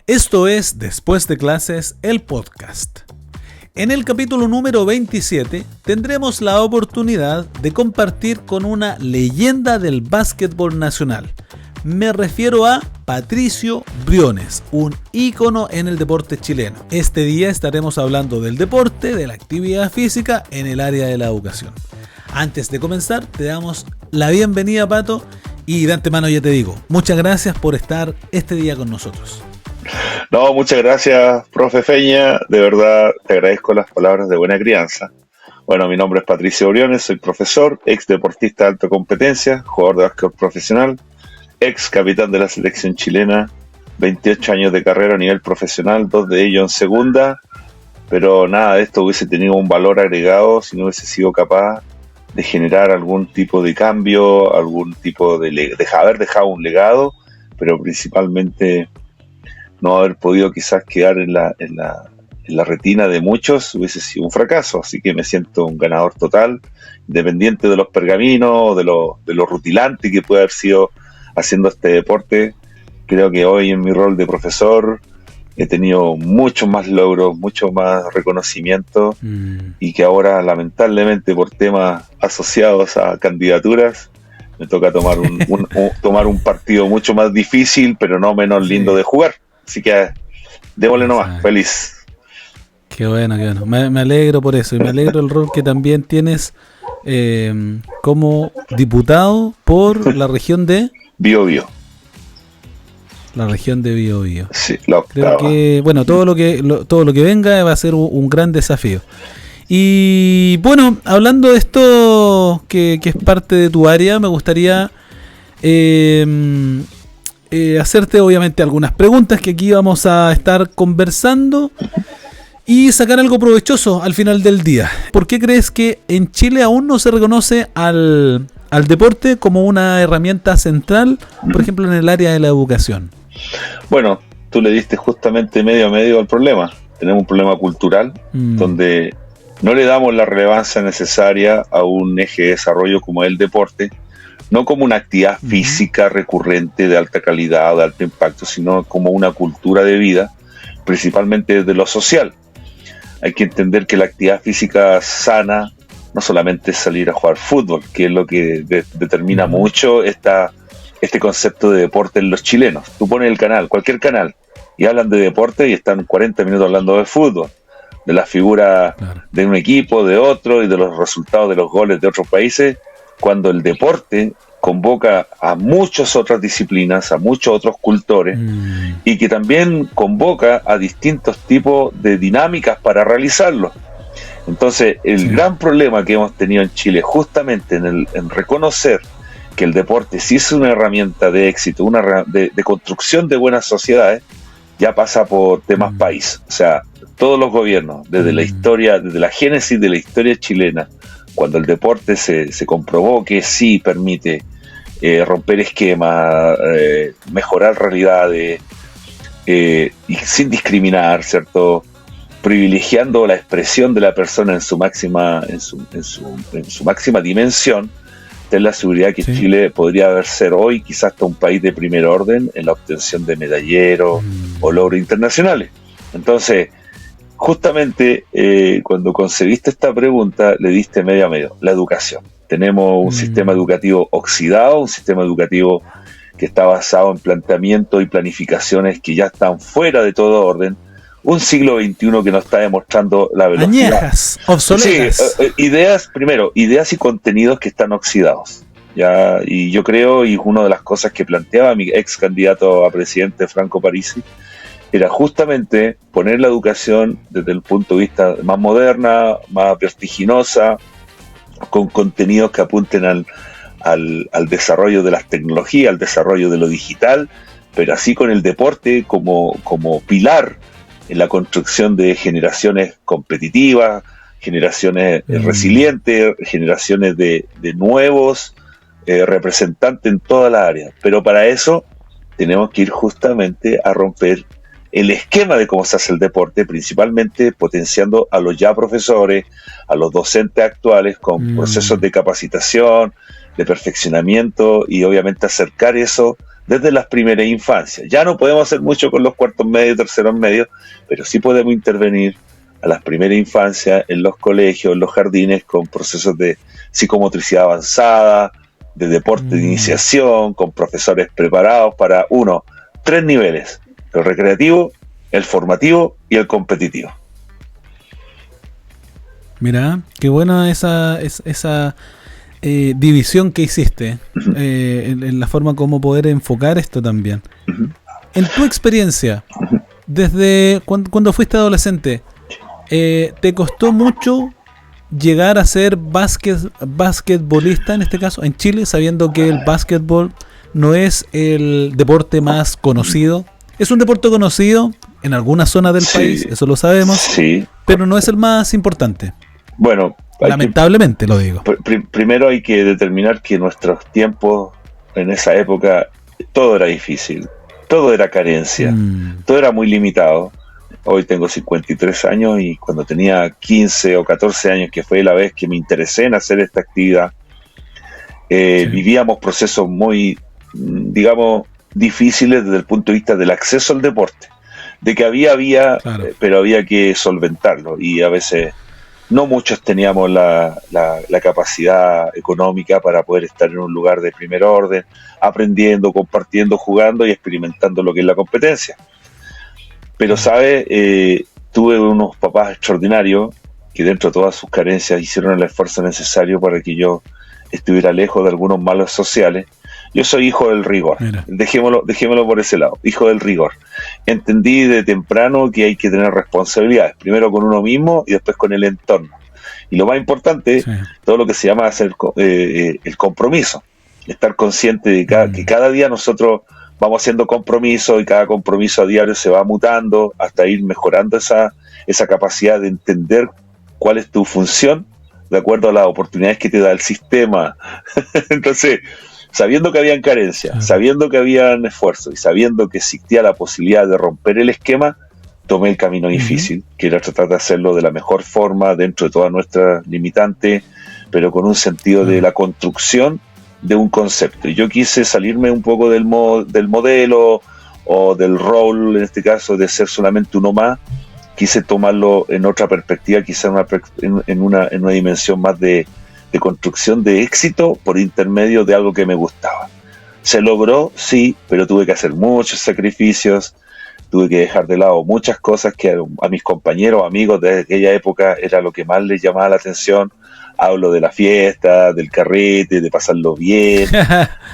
Esto es Después de Clases, el podcast. En el capítulo número 27 tendremos la oportunidad de compartir con una leyenda del básquetbol nacional. Me refiero a Patricio Briones, un ícono en el deporte chileno. Este día estaremos hablando del deporte, de la actividad física en el área de la educación. Antes de comenzar, te damos la bienvenida, Pato, y de antemano ya te digo, muchas gracias por estar este día con nosotros. No, muchas gracias, profe Feña. De verdad, te agradezco las palabras de buena crianza. Bueno, mi nombre es Patricio Briones, soy profesor, ex deportista de alta competencia, jugador de básquetbol profesional, ex capitán de la selección chilena, 28 años de carrera a nivel profesional, 2 de ellos en segunda, pero nada de esto hubiese tenido un valor agregado si no hubiese sido capaz de generar algún tipo de cambio, algún tipo de haber dejado un legado, pero principalmente no haber podido quizás quedar en la retina de muchos hubiese sido un fracaso. Así que me siento un ganador total, independiente de los pergaminos, de lo rutilante que puede haber sido haciendo este deporte. Creo que hoy en mi rol de profesor he tenido muchos más logros, mucho más reconocimiento y que ahora lamentablemente por temas asociados a candidaturas me toca tomar tomar un partido mucho más difícil, pero no menos lindo de jugar. Así que démosle nomás, feliz. Qué bueno, qué bueno. Me alegro por eso y me alegro el rol que también tienes como diputado por la región de Biobío. La región de Biobío. Sí, la Creo octava. que, bueno, todo lo que venga va a ser un gran desafío. Y bueno, hablando de esto que es parte de tu área, me gustaría hacerte obviamente algunas preguntas que aquí vamos a estar conversando y sacar algo provechoso al final del día. ¿Por qué crees que en Chile aún no se reconoce al deporte como una herramienta central, por ejemplo, en el área de la educación? Bueno, tú le diste justamente medio a medio al problema. Tenemos un problema cultural donde no le damos la relevancia necesaria a un eje de desarrollo como el deporte, no como una actividad física recurrente de alta calidad o de alto impacto, sino como una cultura de vida, principalmente desde lo social. Hay que entender que la actividad física sana no solamente es salir a jugar fútbol, que es lo que determina mucho este concepto de deporte en los chilenos. Tú pones el canal, cualquier canal, y hablan de deporte y están 40 minutos hablando de fútbol, de la figura de un equipo, de otro, y de los resultados de los goles de otros países, cuando el deporte convoca a muchas otras disciplinas, a muchos otros cultores, y que también convoca a distintos tipos de dinámicas para realizarlo. Entonces, el gran problema que hemos tenido en Chile, justamente en reconocer que el deporte sí es una herramienta de éxito, de construcción de buenas sociedades, ya pasa por temas país. O sea, todos los gobiernos, desde la historia, desde la génesis de la historia chilena, cuando el deporte se comprobó que sí permite romper esquemas, mejorar realidades, y sin discriminar, ¿cierto? Privilegiando la expresión de la persona en su máxima dimensión, ten la seguridad que Chile podría ser hoy quizás hasta un país de primer orden en la obtención de medalleros o logros internacionales. Entonces, justamente cuando concebiste esta pregunta, le diste medio a medio, la educación. Tenemos un sistema educativo oxidado, un sistema educativo que está basado en planteamientos y planificaciones que ya están fuera de todo orden, un siglo XXI que nos está demostrando la velocidad. Añejas, obsoletas. Sí, ideas y contenidos que están oxidados. ¿Ya? Y yo creo, y una de las cosas que planteaba mi ex candidato a presidente, Franco Parisi, era justamente poner la educación desde el punto de vista más moderna, más vertiginosa, con contenidos que apunten al desarrollo de las tecnologías, al desarrollo de lo digital, pero así con el deporte como pilar en la construcción de generaciones competitivas, generaciones resilientes, generaciones de nuevos representantes en toda la área. Pero para eso tenemos que ir justamente a romper el esquema de cómo se hace el deporte, principalmente potenciando a los ya profesores, a los docentes actuales con procesos de capacitación, de perfeccionamiento y obviamente acercar eso desde las primeras infancias. Ya no podemos hacer mucho con los cuartos medios, terceros medios, pero sí podemos intervenir a las primeras infancias en los colegios, en los jardines, con procesos de psicomotricidad avanzada, de deporte de iniciación, con profesores preparados para 3 niveles: el recreativo, el formativo y el competitivo. Mira, qué buena esa división que hiciste, en la forma como poder enfocar esto también. En tu experiencia, desde cuando fuiste adolescente, ¿te costó mucho llegar a ser basquetbolista en este caso en Chile, sabiendo que el básquetbol no es el deporte más conocido? Es un deporte conocido en algunas zonas del país, eso lo sabemos, pero no es el más importante. Bueno, lamentablemente lo digo. Primero hay que determinar que nuestros tiempos en esa época todo era difícil, todo era carencia, todo era muy limitado. Hoy tengo 53 años y cuando tenía 15 o 14 años, que fue la vez que me interesé en hacer esta actividad, vivíamos procesos muy, digamos, difíciles desde el punto de vista del acceso al deporte. De que había, claro, pero había que solventarlo, y a veces no muchos teníamos la capacidad económica para poder estar en un lugar de primer orden, aprendiendo, compartiendo, jugando y experimentando lo que es la competencia. Pero, ¿sabes? Tuve unos papás extraordinarios que, dentro de todas sus carencias, hicieron el esfuerzo necesario para que yo estuviera lejos de algunos males sociales. Yo soy hijo del rigor, dejémoslo por ese lado, hijo del rigor. Entendí de temprano que hay que tener responsabilidades, primero con uno mismo y después con el entorno. Y lo más importante, todo lo que se llama hacer el compromiso, estar consciente de que cada día nosotros vamos haciendo compromisos, y cada compromiso a diario se va mutando hasta ir mejorando esa capacidad de entender cuál es tu función de acuerdo a las oportunidades que te da el sistema. Entonces, sabiendo que habían carencias, sabiendo que habían esfuerzos y sabiendo que existía la posibilidad de romper el esquema, tomé el camino difícil, que era tratar de hacerlo de la mejor forma dentro de todas nuestras limitantes, pero con un sentido de la construcción de un concepto. Y yo quise salirme un poco del modelo o del rol, en este caso, de ser solamente uno más. Quise tomarlo en otra perspectiva, quizá en una dimensión más de construcción de éxito por intermedio de algo que me gustaba. Se logró, sí, pero tuve que hacer muchos sacrificios, tuve que dejar de lado muchas cosas que a mis compañeros, amigos de aquella época era lo que más les llamaba la atención. Hablo de la fiesta, del carrete, de pasarlo bien,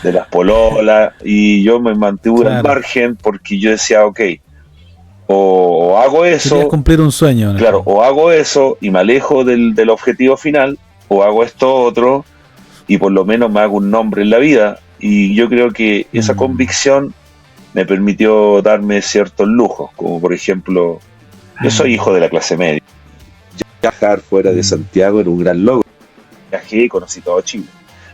de las pololas, y yo me mantuve al margen porque yo decía, ok, o hago eso. Querías cumplir un sueño, ¿no? Claro, o hago eso y me alejo del objetivo final, o hago esto otro y por lo menos me hago un nombre en la vida. Y yo creo que esa convicción me permitió darme ciertos lujos, como por ejemplo, yo soy hijo de la clase media. Viajar fuera de Santiago era un gran logro. Viajé, conocí todo Chile.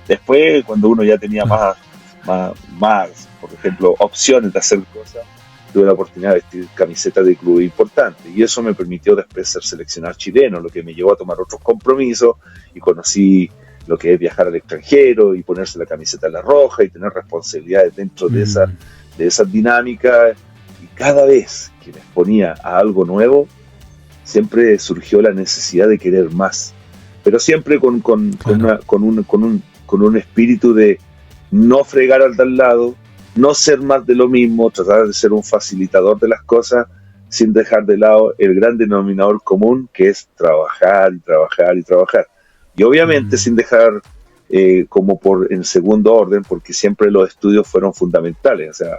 Después, cuando uno ya tenía más, por ejemplo, opciones de hacer cosas, tuve la oportunidad de vestir camisetas de clubes importantes, y eso me permitió después ser seleccionado chileno, lo que me llevó a tomar otros compromisos, y conocí lo que es viajar al extranjero y ponerse la camiseta en la roja y tener responsabilidades dentro de esa dinámica. Y cada vez que me exponía a algo nuevo, siempre surgió la necesidad de querer más, pero siempre con un espíritu de no fregar al de al lado, no ser más de lo mismo, tratar de ser un facilitador de las cosas sin dejar de lado el gran denominador común, que es trabajar y trabajar y trabajar. Y obviamente sin dejar como en segundo orden, porque siempre los estudios fueron fundamentales. O sea,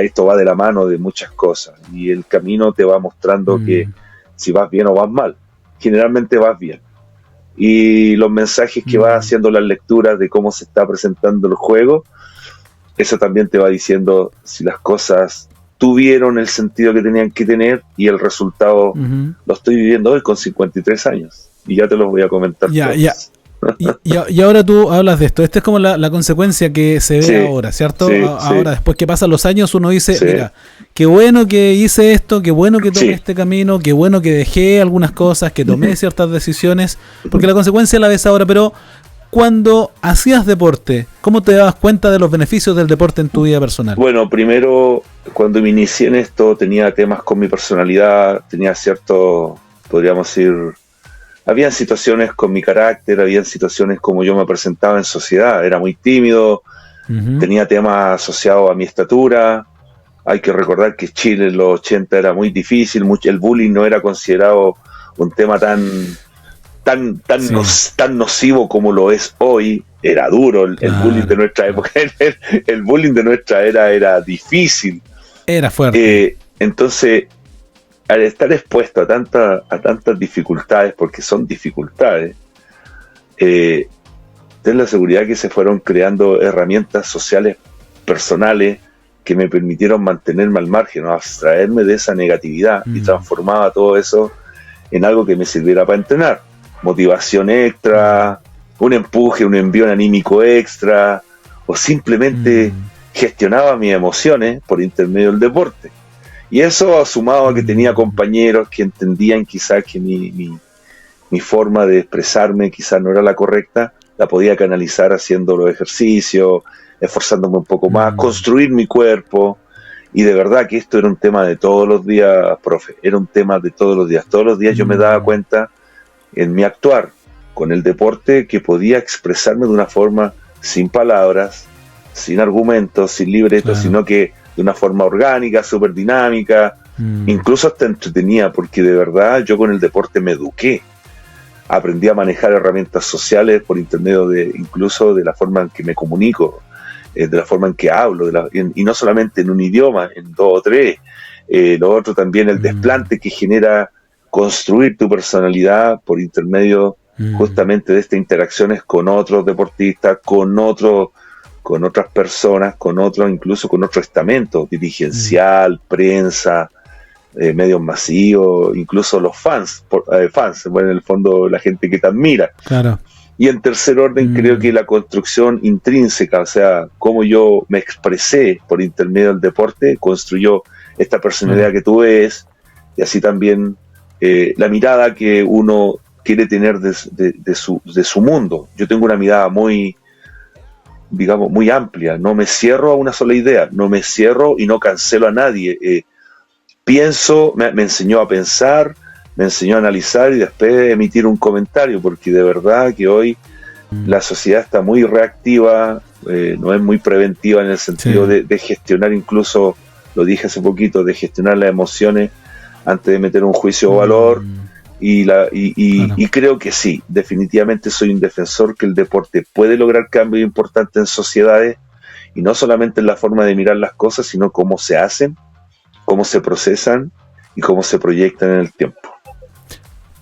esto va de la mano de muchas cosas, y el camino te va mostrando que si vas bien o vas mal. Generalmente vas bien. Y los mensajes que vas haciendo, las lecturas de cómo se está presentando el juego, eso también te va diciendo si las cosas tuvieron el sentido que tenían que tener, y el resultado lo estoy viviendo hoy con 53 años. Y ya te los voy a comentar. Y ahora tú hablas de esto. Esta es como la consecuencia que se ve ahora, ¿cierto? Ahora, después que pasan los años, uno dice, mira, qué bueno que hice esto, qué bueno que tomé este camino, qué bueno que dejé algunas cosas, que tomé ciertas decisiones, porque la consecuencia la ves ahora. Pero cuando hacías deporte, ¿cómo te dabas cuenta de los beneficios del deporte en tu vida personal? Bueno, primero, cuando me inicié en esto, tenía temas con mi personalidad, tenía cierto, podríamos decir, habían situaciones con mi carácter, habían situaciones como yo me presentaba en sociedad, era muy tímido, tenía temas asociados a mi estatura. Hay que recordar que Chile en los 80 era muy difícil, el bullying no era considerado un tema tan nocivo como lo es hoy. Era duro el bullying de nuestra época, el bullying de nuestra era difícil. Era fuerte. Entonces, al estar expuesto a tantas dificultades, porque son dificultades, ten la seguridad que se fueron creando herramientas sociales personales que me permitieron mantenerme al margen, ¿no? Abstraerme de esa negatividad y transformaba todo eso en algo que me sirviera para entrenar. Motivación extra, un empuje, un envío anímico extra, o simplemente gestionaba mis emociones por intermedio del deporte. Y eso sumado a que tenía compañeros que entendían quizás que mi forma de expresarme quizás no era la correcta, la podía canalizar haciendo los ejercicios, esforzándome un poco más, construir mi cuerpo. Y de verdad que esto era un tema de todos los días, profe, era un tema de todos los días. Todos los días yo me daba cuenta en mi actuar con el deporte que podía expresarme de una forma sin palabras, sin argumentos, sin libretos, sino que de una forma orgánica, súper dinámica, incluso hasta entretenida, porque de verdad yo con el deporte me eduqué. Aprendí a manejar herramientas sociales por intermedio incluso de la forma en que me comunico, de la forma en que hablo, y no solamente en un idioma, en 2 o 3. Lo otro también, el desplante que genera construir tu personalidad por intermedio justamente de estas interacciones con otros deportistas, con otras personas, incluso con otro estamento dirigencial, prensa, medios masivos, incluso los fans, bueno, en el fondo la gente que te admira. Claro. Y en tercer orden, creo que la construcción intrínseca, o sea, cómo yo me expresé por intermedio del deporte, construyó esta personalidad que tú ves, y así también la mirada que uno quiere tener de su mundo. Yo tengo una mirada muy, digamos, muy amplia, no me cierro a una sola idea, no me cierro y no cancelo a nadie. Pienso, me enseñó a pensar, me enseñó a analizar y después emitir un comentario, porque de verdad que hoy la sociedad está muy reactiva, no es muy preventiva en el sentido de gestionar, incluso, lo dije hace poquito, de gestionar las emociones antes de meter un juicio o valor, y creo que sí, definitivamente soy un defensor que el deporte puede lograr cambios importantes en sociedades, y no solamente en la forma de mirar las cosas, sino cómo se hacen, cómo se procesan y cómo se proyectan en el tiempo.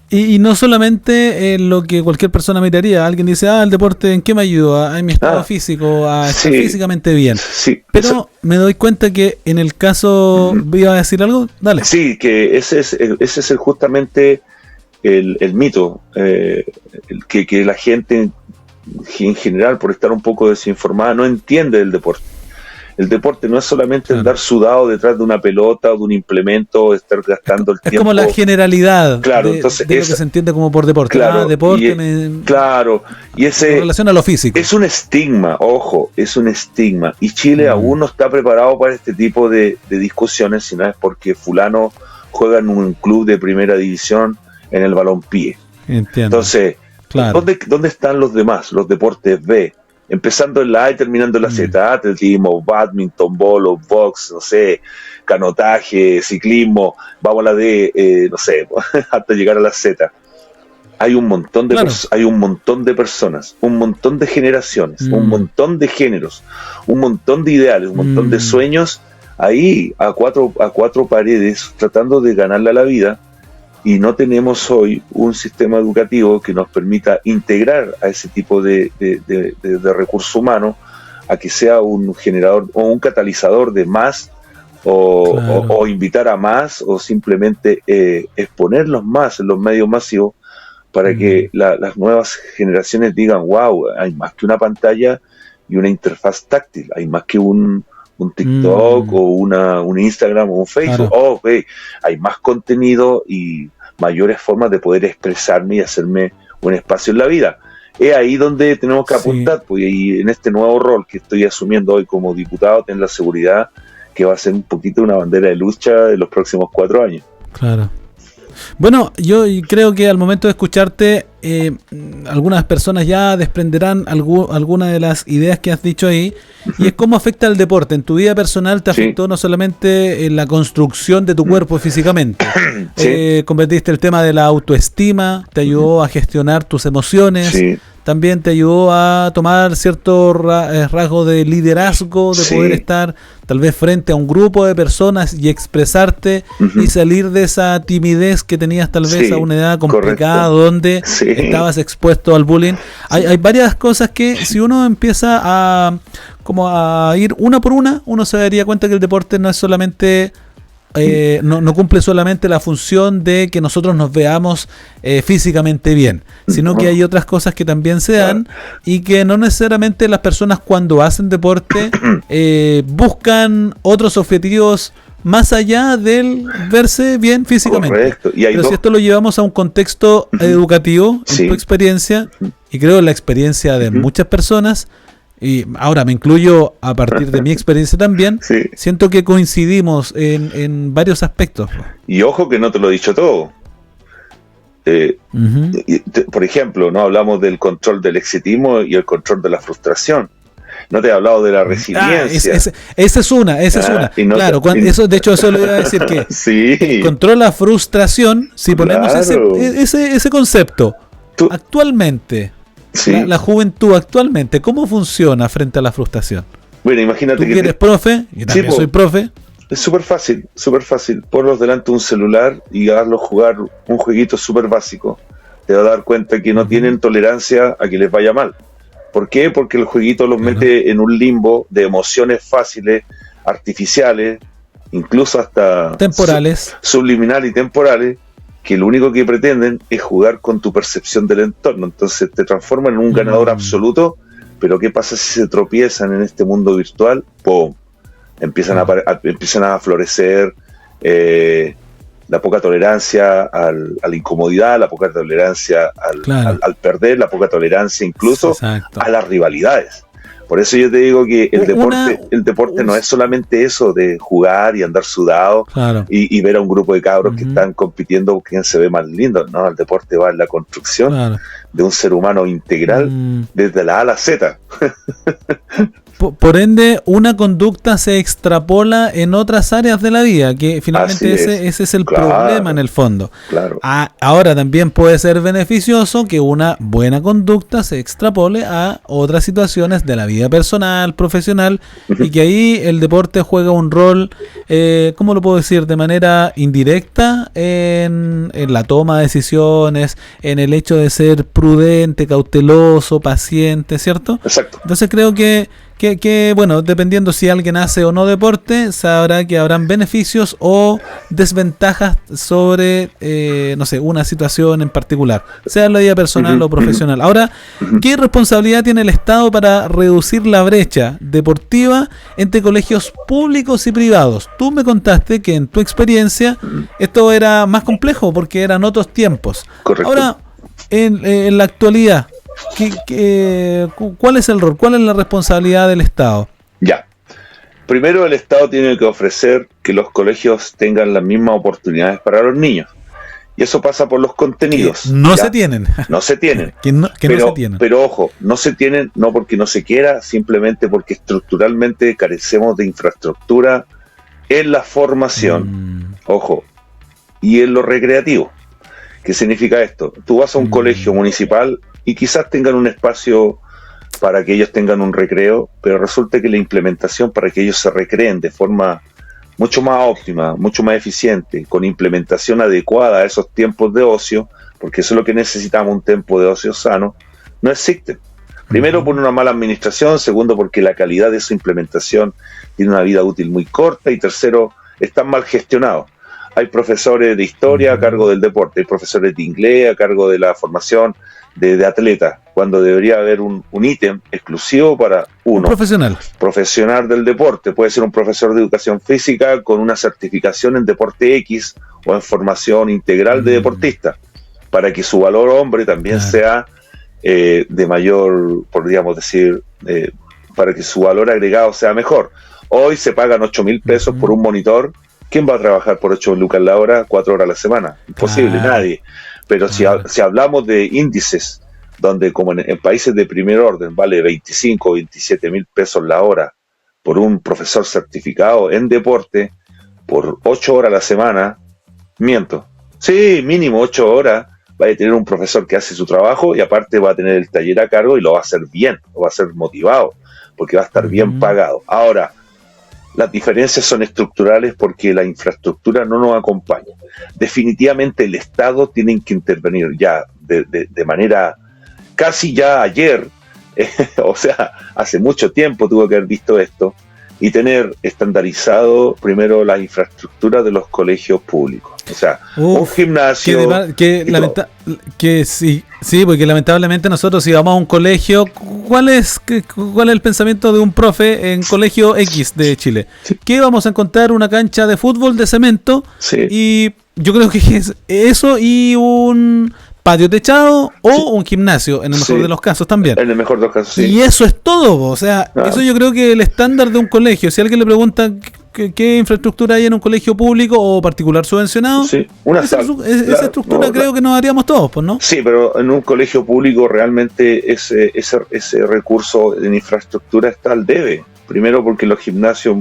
Y no solamente lo que cualquier persona miraría. Alguien dice, el deporte, ¿en qué me ayuda? En mi estado físico, a estar físicamente bien. Sí, pero me doy cuenta que en el caso... ¿Iba a decir algo? Dale. Sí, que ese es justamente el mito. Que la gente en general, por estar un poco desinformada, no entiende el deporte. El deporte no es solamente andar sudado detrás de una pelota o de un implemento, o estar gastando el tiempo. Es como la generalidad de lo que se entiende como por deporte. Deporte y ese en relación a lo físico. Es un estigma, ojo, es un estigma. Y Chile aún no está preparado para este tipo de discusiones, si no es porque fulano juega en un club de primera división en el balompié. Entiendo. Entonces, ¿dónde están los demás, los deportes B? Empezando en la A y terminando en la Z, atletismo, badminton, bolo, box, no sé, canotaje, ciclismo, vamos a la D, no sé, hasta llegar a la Z. Hay un montón de hay un montón de personas, un montón de generaciones, un montón de géneros, un montón de ideales, un montón de sueños ahí a cuatro paredes tratando de ganarle a la vida. Y no tenemos hoy un sistema educativo que nos permita integrar a ese tipo de recursos humanos a que sea un generador o un catalizador de más o invitar a más o simplemente exponerlos más en los medios masivos para que las nuevas generaciones digan, wow, hay más que una pantalla y una interfaz táctil, hay más que un TikTok o un Instagram o un Facebook. Hay más contenido y mayores formas de poder expresarme y hacerme un espacio en la vida. es ahí donde tenemos que apuntar, pues, y en este nuevo rol que estoy asumiendo hoy como diputado, tener la seguridad que va a ser un poquito una bandera de lucha en los próximos 4 años. Claro. Bueno, yo creo que al momento de escucharte, algunas personas ya desprenderán alguna de las ideas que has dicho ahí, y es cómo afecta el deporte. En tu vida personal te afectó no solamente en la construcción de tu cuerpo físicamente, convertiste el tema de la autoestima, te ayudó a gestionar tus emociones, también te ayudó a tomar cierto rasgo de liderazgo, de poder estar tal vez frente a un grupo de personas y expresarte y salir de esa timidez que tenías tal vez a una edad complicada, donde estabas expuesto al bullying. Hay varias cosas que si uno empieza a ir una por una, uno se daría cuenta que el deporte no es solamente... no cumple solamente la función de que nosotros nos veamos físicamente bien, sino que hay otras cosas que también se dan y que no necesariamente las personas cuando hacen deporte buscan otros objetivos más allá del verse bien físicamente. Pero si esto lo llevamos a un contexto educativo, en tu experiencia, y creo en la experiencia de muchas personas, y ahora me incluyo a partir de mi experiencia también, siento que coincidimos en varios aspectos. Y ojo que no te lo he dicho todo. Por ejemplo, no hablamos del control del exitismo y el control de la frustración. No te he hablado de la resiliencia. Esa es una. Claro, eso de hecho eso le iba a decir que el control de la frustración, si ponemos ese concepto actualmente. La juventud actualmente, ¿cómo funciona frente a la frustración? Bueno, imagínate que eres profe, yo también soy profe. Es súper fácil. Ponlos delante de un celular y hazlos jugar un jueguito súper básico. Te vas a dar cuenta que no tienen tolerancia a que les vaya mal. ¿Por qué? Porque el jueguito los mete en un limbo de emociones fáciles, artificiales, incluso hasta temporales, subliminales y temporales, que lo único que pretenden es jugar con tu percepción del entorno. Entonces te transforman en un ganador absoluto, pero ¿qué pasa si se tropiezan en este mundo virtual? ¡Pum! Empiezan a florecer la poca tolerancia a la incomodidad, la poca tolerancia al perder, la poca tolerancia incluso a las rivalidades. Por eso yo te digo que el deporte no es solamente eso de jugar y andar sudado y ver a un grupo de cabros que están compitiendo quién se ve más lindo. No, el deporte va en la construcción de un ser humano integral desde la A a la Z. Por ende, una conducta se extrapola en otras áreas de la vida, que finalmente ese es el problema en el fondo. Ahora también puede ser beneficioso que una buena conducta se extrapole a otras situaciones de la vida personal, profesional, y que ahí el deporte juega un rol, ¿cómo lo puedo decir? De manera indirecta en la toma de decisiones, en el hecho de ser prudente, cauteloso, paciente, ¿cierto? Exacto. Entonces creo que bueno, dependiendo si alguien hace o no deporte, sabrá que habrán beneficios o desventajas sobre, no sé, una situación en particular, sea en la vida personal o profesional. Ahora, ¿qué responsabilidad tiene el Estado para reducir la brecha deportiva entre colegios públicos y privados? Tú me contaste que en tu experiencia esto era más complejo porque eran otros tiempos. Correcto. Ahora, en la actualidad, ¿cuál es el rol? ¿Cuál es la responsabilidad del Estado? Ya. Primero, el Estado tiene que ofrecer que los colegios tengan las mismas oportunidades para los niños. Y eso pasa por los contenidos. No se tienen. No se tienen. No se tienen. Pero ojo, no se tienen no porque no se quiera, simplemente porque estructuralmente carecemos de infraestructura en la formación. Ojo. Y en lo recreativo. ¿Qué significa esto? Tú vas a un colegio municipal y quizás tengan un espacio para que ellos tengan un recreo, pero resulta que la implementación para que ellos se recreen de forma mucho más óptima, mucho más eficiente, con implementación adecuada a esos tiempos de ocio, porque eso es lo que necesitamos, un tiempo de ocio sano, no existe. Primero por una mala administración, segundo porque la calidad de su implementación tiene una vida útil muy corta, y tercero, están mal gestionados. Hay profesores de historia a cargo del deporte, hay profesores de inglés a cargo de la formación de atletas, cuando debería haber un ítem exclusivo para uno. Profesional del deporte. Puede ser un profesor de educación física con una certificación en deporte X o en formación integral de deportista, para que su valor hombre también sea de mayor, podríamos decir, para que su valor agregado sea mejor. Hoy se pagan 8.000 pesos por un monitor. ¿Quién va a trabajar por 8 lucas la hora, 4 horas a la semana? Imposible, nadie. Pero si hablamos de índices, donde como en países de primer orden vale 25 o 27 mil pesos la hora por un profesor certificado en deporte, por 8 horas a la semana, miento. Sí, mínimo 8 horas. Va a tener un profesor que hace su trabajo y aparte va a tener el taller a cargo y lo va a hacer bien, lo va a hacer motivado, porque va a estar bien pagado. Ahora, las diferencias son estructurales porque la infraestructura no nos acompaña. Definitivamente el Estado tiene que intervenir ya de manera casi ya ayer, o sea, hace mucho tiempo tuvo que haber visto esto, y tener estandarizado primero la infraestructura de los colegios públicos. O sea, un gimnasio... Sí, porque lamentablemente nosotros si vamos a un colegio, ¿cuál es el pensamiento de un profe en colegio X de Chile? Sí. Que vamos a encontrar una cancha de fútbol de cemento, sí, y yo creo que es eso y un patio techado o un gimnasio, en el mejor de los casos también. En el mejor de los casos, sí. Y eso es todo, o sea, eso yo creo que el estándar de un colegio, si alguien le pregunta qué infraestructura hay en un colegio público o particular subvencionado, sí, esa estructura creo que nos haríamos todos, pues, ¿no? Sí, pero en un colegio público realmente ese recurso en infraestructura está al debe. Primero porque los gimnasios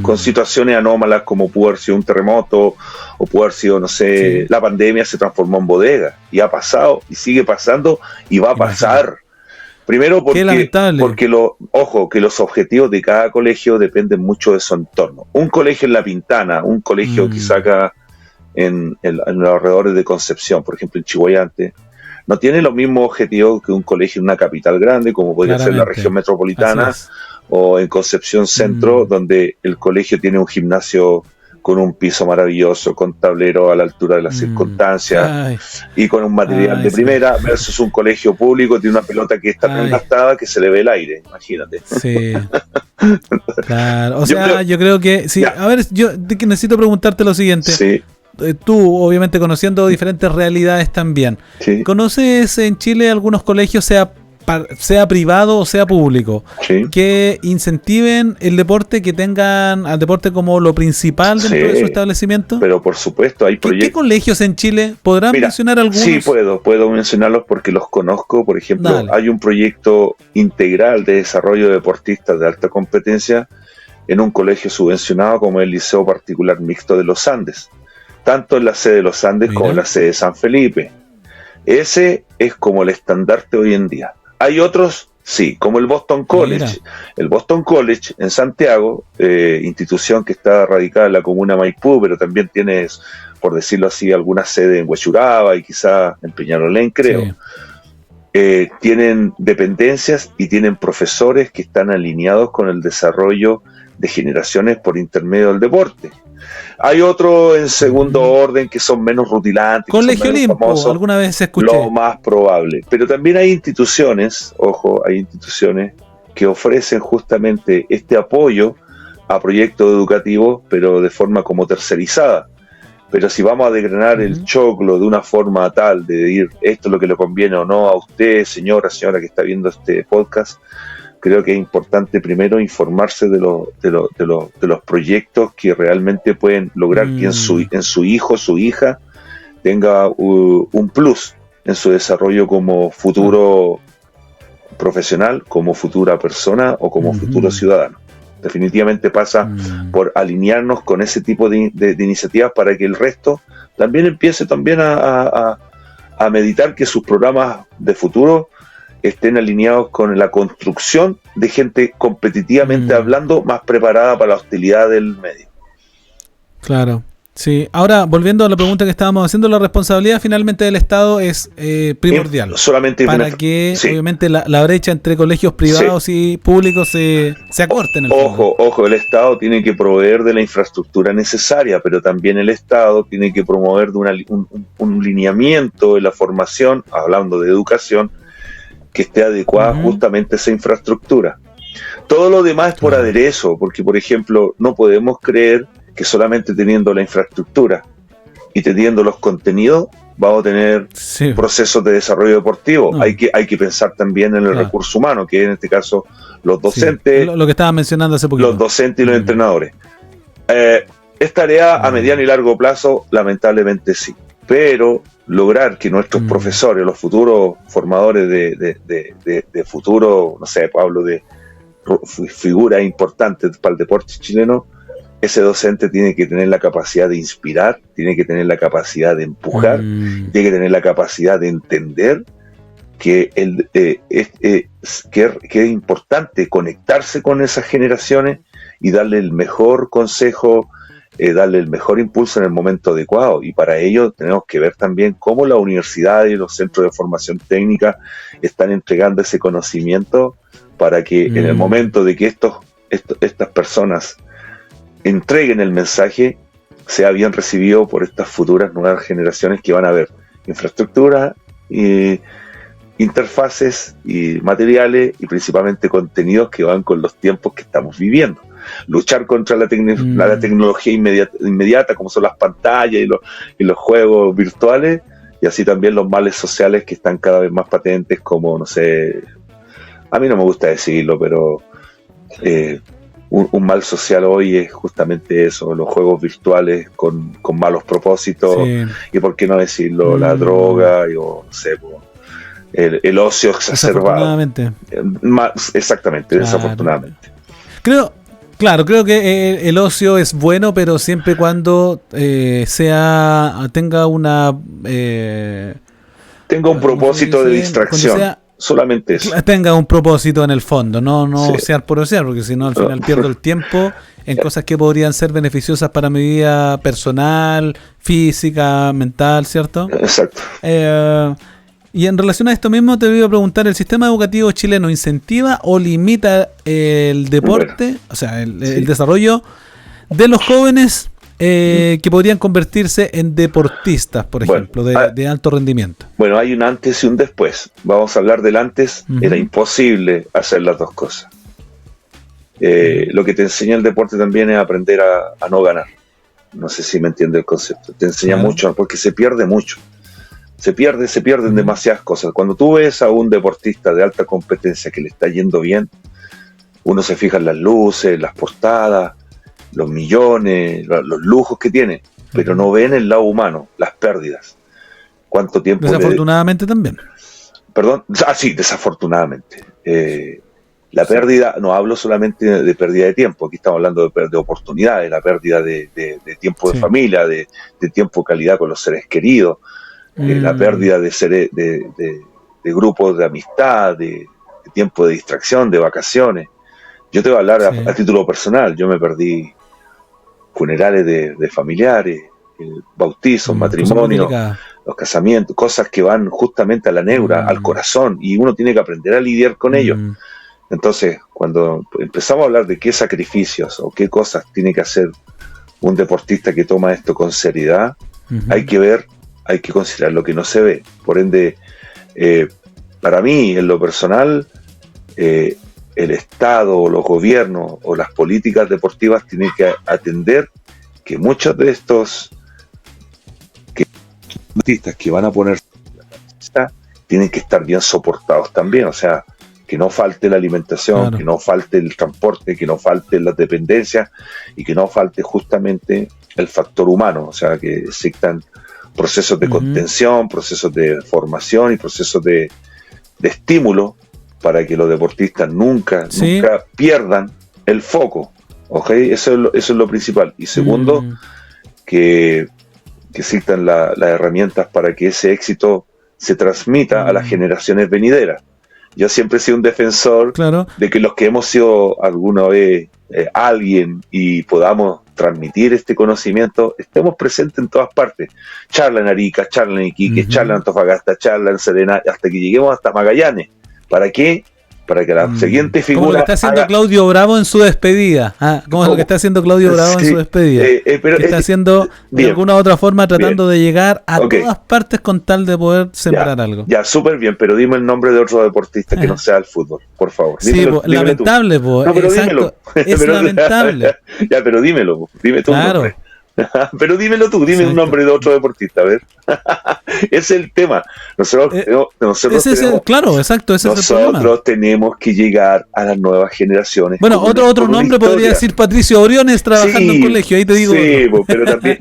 con situaciones anómalas como pudo haber sido un terremoto o pudo haber sido, no sé, la pandemia se transformó en bodega y ha pasado y sigue pasando y va a pasar. Primero porque los objetivos de cada colegio dependen mucho de su entorno. Un colegio en La Pintana, un colegio que saca en los alrededores de Concepción, por ejemplo en Chihuayante, no tiene los mismos objetivos que un colegio en una capital grande como podría ser la región metropolitana o en Concepción Centro, donde el colegio tiene un gimnasio con un piso maravilloso, con tablero a la altura de las circunstancias y con un material de primera, versus un colegio público tiene una pelota que está tan gastada que se le ve el aire, imagínate. Sí. Claro, o sea, yo creo que sí. A ver, yo necesito preguntarte lo siguiente. Sí. Tú, obviamente, conociendo diferentes realidades también, sí, ¿conoces en Chile algunos colegios, sea privado o sea público, sí, que incentiven el deporte, que tengan al deporte como lo principal dentro de su establecimiento? Pero por supuesto hay proyectos. ¿Qué colegios en Chile? ¿Podrán mencionar algunos? Sí, puedo mencionarlos porque los conozco. Por ejemplo, hay un proyecto integral de desarrollo de deportistas de alta competencia en un colegio subvencionado como el Liceo Particular Mixto de los Andes, tanto en la sede de los Andes como en la sede de San Felipe. Ese es como el estandarte hoy en día. Hay otros, sí, como el Boston College. Mira. El Boston College en Santiago, institución que está radicada en la comuna Maipú, pero también tiene, por decirlo así, alguna sede en Huechuraba y quizá en Peñalolén, creo. Sí. Tienen dependencias y tienen profesores que están alineados con el desarrollo de generaciones por intermedio del deporte. Hay otros en segundo orden que son menos rutilantes. Colegio Olimpo, alguna vez se escuché. Lo más probable. Pero también hay instituciones, hay instituciones que ofrecen justamente este apoyo a proyectos educativos, pero de forma como tercerizada. Pero si vamos a desgranar el choclo de una forma tal de decir esto es lo que le conviene o no a usted, señora que está viendo este podcast, creo que es importante primero informarse de los proyectos que realmente pueden lograr que en su hijo, su hija, tenga un plus en su desarrollo como futuro profesional, como futura persona o como futuro ciudadano. Definitivamente pasa por alinearnos con ese tipo de iniciativas para que el resto también empiece a meditar que sus programas de futuro estén alineados con la construcción de gente competitivamente hablando más preparada para la hostilidad del medio. Claro, sí. Ahora, volviendo a la pregunta que estábamos haciendo, la responsabilidad finalmente del Estado es primordial. Solamente para que, obviamente, la brecha entre colegios privados y públicos se acorte en el fondo. Ojo, el Estado tiene que proveer de la infraestructura necesaria, pero también el Estado tiene que promover de un lineamiento de la formación, hablando de educación, que esté adecuada justamente a esa infraestructura. Todo lo demás es por aderezo, porque, por ejemplo, no podemos creer que solamente teniendo la infraestructura y teniendo los contenidos, vamos a tener procesos de desarrollo deportivo. Hay que pensar también en el recurso humano, que en este caso los docentes, lo que estaba mencionando hace poquito, los docentes y los entrenadores. ¿Es tarea a mediano y largo plazo? Lamentablemente sí, pero lograr que nuestros profesores, los futuros formadores de futuro, no sé, hablo de figuras importantes para el deporte chileno, ese docente tiene que tener la capacidad de inspirar, tiene que tener la capacidad de empujar, tiene que tener la capacidad de entender que es importante conectarse con esas generaciones y darle el mejor consejo, darle el mejor impulso en el momento adecuado. Y para ello tenemos que ver también cómo las universidades y los centros de formación técnica están entregando ese conocimiento para que en el momento de que estas personas entreguen el mensaje, sea bien recibido por estas futuras nuevas generaciones que van a ver infraestructura, interfaces y materiales y principalmente contenidos que van con los tiempos que estamos viviendo. Luchar contra la tecnología inmediata, como son las pantallas y los juegos virtuales, y así también los males sociales que están cada vez más patentes, como, no sé, a mí no me gusta decirlo, pero un mal social hoy es justamente eso, los juegos virtuales con malos propósitos, y por qué no decirlo, la droga, o no sé, el ocio exacerbado. Exactamente, desafortunadamente. Creo que el ocio es bueno, pero siempre y cuando tenga un propósito de distracción. Solamente eso. Tenga un propósito en el fondo, no sear por sear, porque si no al final pierdo el tiempo en cosas que podrían ser beneficiosas para mi vida personal, física, mental, ¿cierto? Exacto. Y en relación a esto mismo te voy a preguntar, ¿el sistema educativo chileno incentiva o limita el deporte, o sea, el desarrollo de los jóvenes que podrían convertirse en deportistas, por ejemplo, de alto rendimiento? Bueno, hay un antes y un después. Vamos a hablar del antes. Era imposible hacer las dos cosas. Lo que te enseña el deporte también es aprender a no ganar. No sé si me entiende el concepto. Te enseña mucho, porque se pierde mucho. Se pierden demasiadas cosas. Cuando tú ves a un deportista de alta competencia que le está yendo bien, uno se fija en las luces, las portadas, los millones, los lujos que tiene, pero no ven el lado humano, las pérdidas. ¿Cuánto tiempo? Desafortunadamente también. Perdón, sí, desafortunadamente. La pérdida, no hablo solamente de pérdida de tiempo, aquí estamos hablando de oportunidades, la pérdida de tiempo de familia, de tiempo de calidad con los seres queridos, la pérdida de grupos de amistad, de tiempo de distracción, de vacaciones. Yo te voy a hablar a título personal. Yo me perdí funerales de familiares, bautizos, matrimonios, los casamientos, cosas que van justamente a la neura, al corazón, y uno tiene que aprender a lidiar con ellos. Entonces, cuando empezamos a hablar de qué sacrificios o qué cosas tiene que hacer un deportista que toma esto con seriedad, hay que considerar lo que no se ve. Por ende, para mí, en lo personal, el Estado o los gobiernos o las políticas deportivas tienen que atender que muchos de estos deportistas que van a poner tienen que estar bien soportados también, o sea, que no falte la alimentación, que no falte el transporte, que no falte las dependencias y que no falte justamente el factor humano, o sea, que existan procesos de contención, procesos de formación y procesos de estímulo para que los deportistas nunca pierdan el foco, ¿ok? Eso es lo principal. Y segundo, que existan las herramientas para que ese éxito se transmita a las generaciones venideras. Yo siempre he sido un defensor de que los que hemos sido alguna vez alguien y podamos transmitir este conocimiento, estemos presentes en todas partes. Charla en Arica, charla en Iquique, charla en Antofagasta, charla en Serena, hasta que lleguemos hasta Magallanes. ¿Para qué? Para que la siguiente figura... Como lo que está haciendo Claudio Bravo en su despedida. Como lo que está haciendo Claudio Bravo en su despedida. Pero que está haciendo de alguna u otra forma tratando de llegar a todas partes con tal de poder sembrar algo. Ya, súper bien, pero dime el nombre de otro deportista que no sea el fútbol, por favor. Dímelo, lamentable, no, pero dímelo. Es lamentable. Ya, pero dímelo, dime tú. Claro. Pero dímelo tú, dime un nombre de otro deportista, a ver. Ese es el tema. Nosotros claro, exacto, ese es el problema. Nosotros tenemos que llegar a las nuevas generaciones. Bueno, otro nombre podría decir Patricio Oriones trabajando en colegio, ahí te digo. Sí,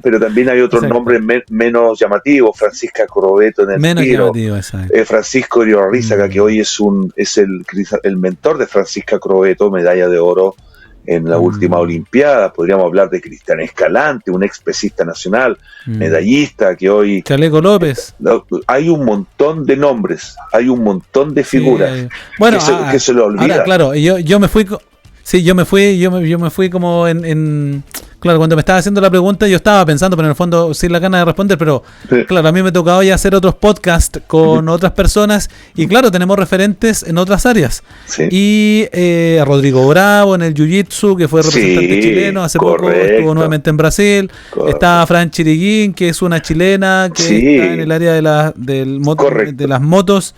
pero también hay otros nombres menos llamativos. Francisca Crobeto en el tiro. Francisco Iriorrizaga, que hoy es el mentor de Francisca Crobeto, medalla de oro en la última Olimpiada. Podríamos hablar de Cristian Escalante, un ex pesista nacional, medallista, que hoy... Chaleco López. Hay un montón de nombres, hay un montón de figuras bueno, que se lo olvida. Ahora, claro, yo me fui... Sí, yo me fui como en... Claro, cuando me estaba haciendo la pregunta yo estaba pensando, pero en el fondo sin la gana de responder, pero claro, a mí me tocaba ya hacer otros podcasts con otras personas y claro, tenemos referentes en otras áreas. Sí. Y a Rodrigo Bravo en el Jiu-Jitsu, que fue representante chileno, hace poco estuvo nuevamente en Brasil. Está Fran Chiriguín, que es una chilena que está en el área de las motos.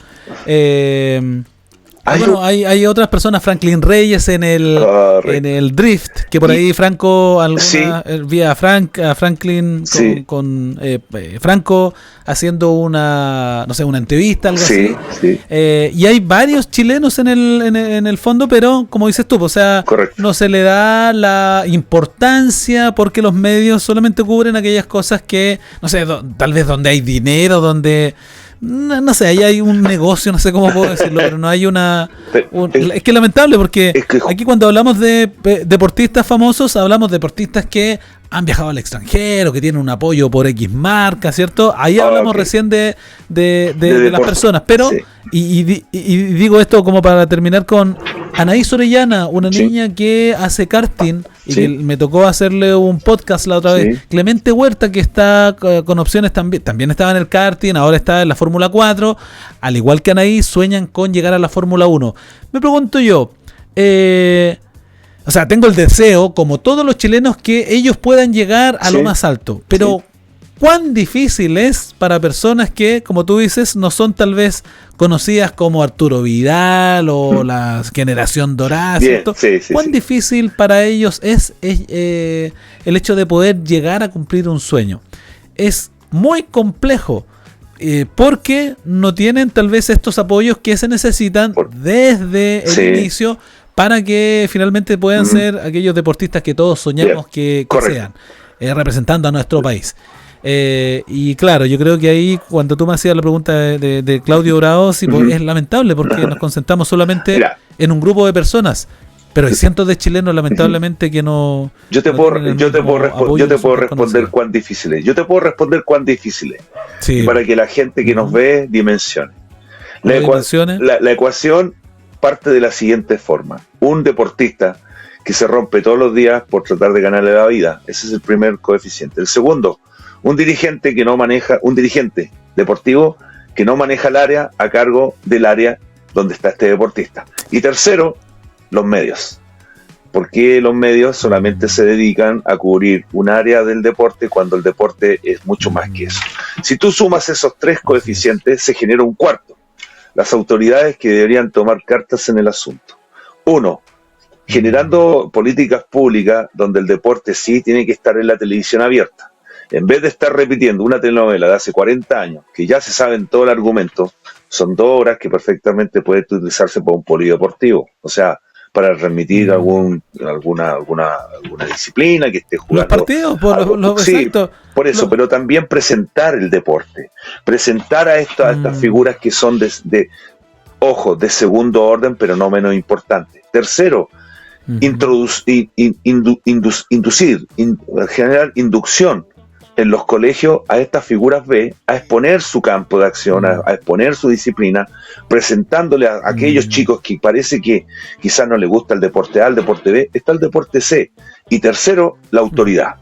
Hay otras personas, Franklin Reyes en el drift, que por ahí Franco vía a Franklin con Franco haciendo una entrevista, algo así. Sí. Y hay varios chilenos en el fondo, pero como dices tú, o sea, no se le da la importancia porque los medios solamente cubren aquellas cosas que, no sé, tal vez donde hay dinero, donde... No sé, ahí hay un negocio, no sé cómo puedo decirlo, pero no hay es que es lamentable porque aquí cuando hablamos de deportistas famosos, hablamos de deportistas que han viajado al extranjero, que tienen un apoyo por X marca, ¿cierto? Ahí hablamos recién de las personas, pero, y digo esto como para terminar con Anaís Orellana, una niña que hace karting, y que me tocó hacerle un podcast la otra vez. Clemente Huerta, que está con opciones también estaba en el karting, ahora está en la Fórmula 4, al igual que Anaís, sueñan con llegar a la Fórmula 1. Me pregunto yo, o sea, tengo el deseo, como todos los chilenos, que ellos puedan llegar a lo más alto, pero ¿cuán difícil es para personas que, como tú dices, no son tal vez conocidas como Arturo Vidal o la generación dorada, ¿cierto? ¿Cuán difícil para ellos es el hecho de poder llegar a cumplir un sueño? Es muy complejo porque no tienen tal vez estos apoyos que se necesitan desde el inicio para que finalmente puedan ser aquellos deportistas que todos soñamos que sean, representando a nuestro país. Y claro, yo creo que ahí cuando tú me hacías la pregunta de Claudio Bravo, es lamentable porque nos concentramos solamente en un grupo de personas, pero hay cientos de chilenos lamentablemente que no. Yo te puedo responder cuán difícil es. Y para que la gente que nos ve dimensione. La ecuación parte de la siguiente forma: un deportista que se rompe todos los días por tratar de ganarle la vida, ese es el primer coeficiente. El segundo, un dirigente deportivo que no maneja el área a cargo del área donde está este deportista. Y tercero, los medios. Porque los medios solamente se dedican a cubrir un área del deporte cuando el deporte es mucho más que eso. Si tú sumas esos tres coeficientes, se genera un cuarto. Las autoridades que deberían tomar cartas en el asunto. Uno, generando políticas públicas donde el deporte sí tiene que estar en la televisión abierta. En vez de estar repitiendo una telenovela de hace 40 años, que ya se saben todo el argumento, son 2 horas que perfectamente puede utilizarse por un polideportivo. O sea, para transmitir alguna disciplina que esté jugando. Los partidos, por eso, pero también presentar el deporte. Presentar a estas figuras que son de segundo orden, pero no menos importantes. Tercero, generar inducción en los colegios a estas figuras B, a exponer su campo de acción, a exponer su disciplina, presentándole a aquellos chicos que parece que quizás no les gusta el deporte A, el deporte B, está el deporte C. Y tercero, la autoridad.